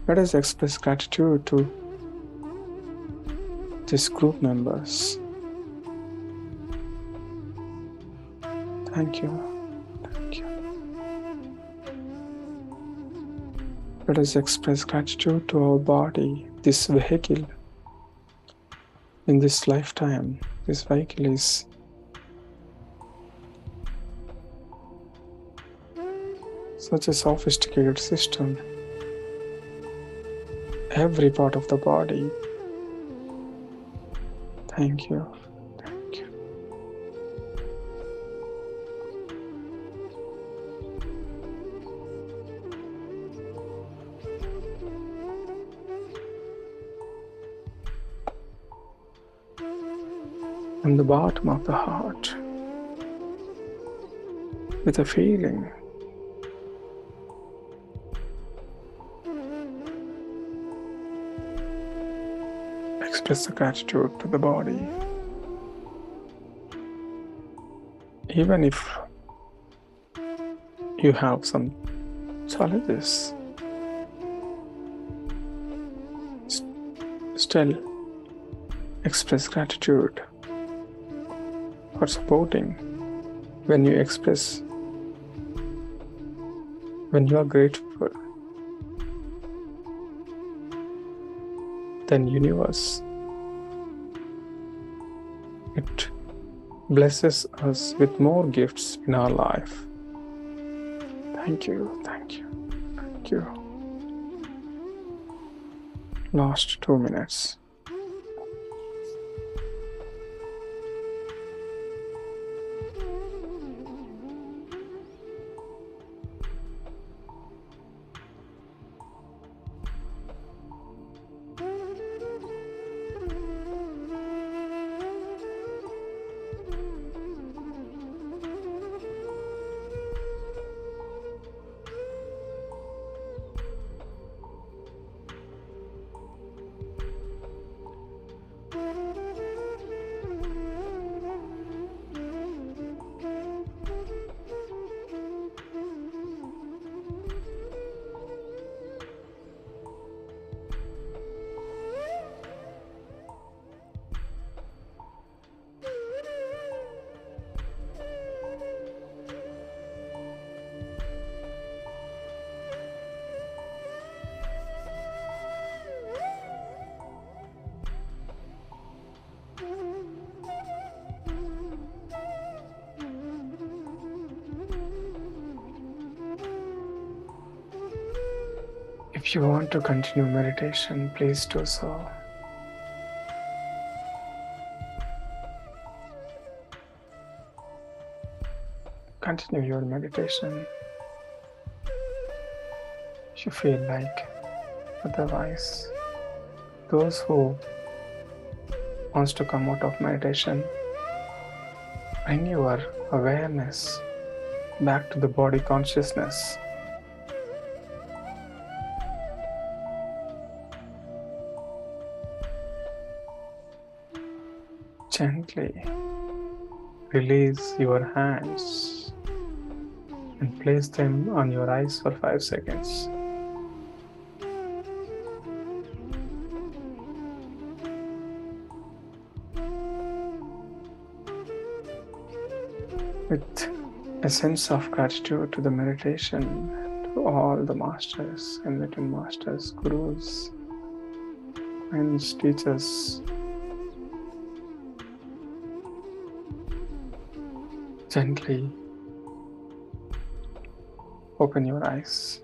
Let us express gratitude to these group members. Thank you, thank you. Let us express gratitude to our body, this vehicle. In this lifetime, this vehicle is such a sophisticated system. Every part of the body. Thank you. Thank you. From the bottom of the heart, with a feeling, express the gratitude to the body. Even if you have some challenges, still express gratitude for supporting. When you express, when you are grateful, then universe, it blesses us with more gifts in our life. Thank you, thank you, thank you. Last 2 minutes. If you want to continue meditation, please do so. Continue your meditation if you feel like. Otherwise, those who wants to come out of meditation, Bring your awareness back to the body consciousness. Gently release your hands and place them on your eyes for 5 seconds. With a sense of gratitude to the meditation, to all the masters, enlightened masters, gurus, friends, teachers, gently open your eyes.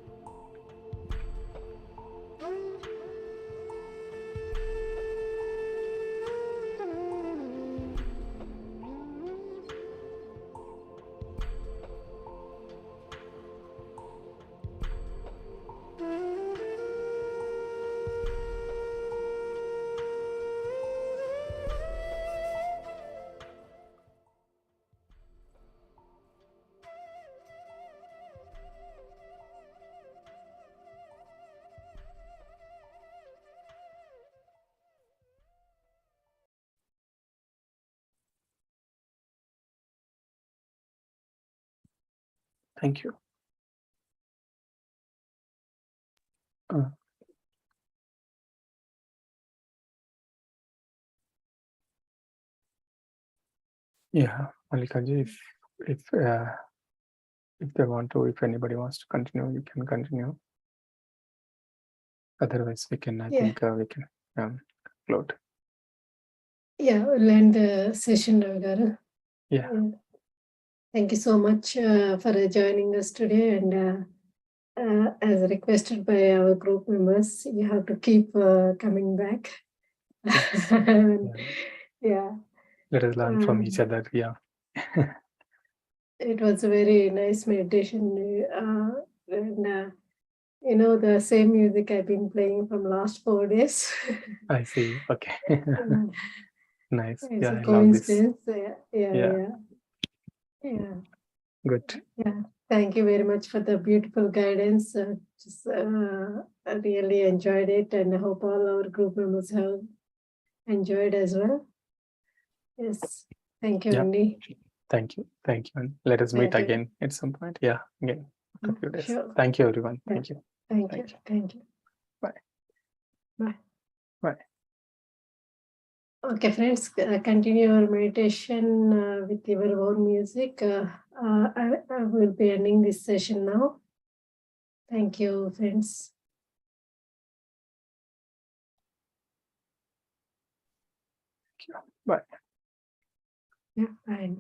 Thank you. Yeah, Malikaji, if they want to, if anybody wants to continue, you can continue. Otherwise, we can. I think we can conclude. Yeah, we'll end the session, Ravi garu. Yeah. Thank you so much for joining us today. And as requested by our group members, you have to keep coming back. Yes. Yeah. Let us learn from each other. Yeah. It was a very nice meditation. And the same music I've been playing from last 4 days. I see. Okay. Nice. It's Yeah, a I love this. coincidence. Yeah. Good. Yeah. Thank you very much for the beautiful guidance. I really enjoyed it, and I hope all our group members have enjoyed as well. Yes. Thank you, Yeah. Andy. Thank you. Thank you. And let us meet again at some point. Yeah. Again. After a few days. Sure. Thank you, everyone. Yeah. Thank you. Thank you. Thank you. Bye. Bye. Bye. Okay, friends, continue your meditation with your own music. I will be ending this session now. Thank you, friends. Thank you. Bye. Yeah, bye.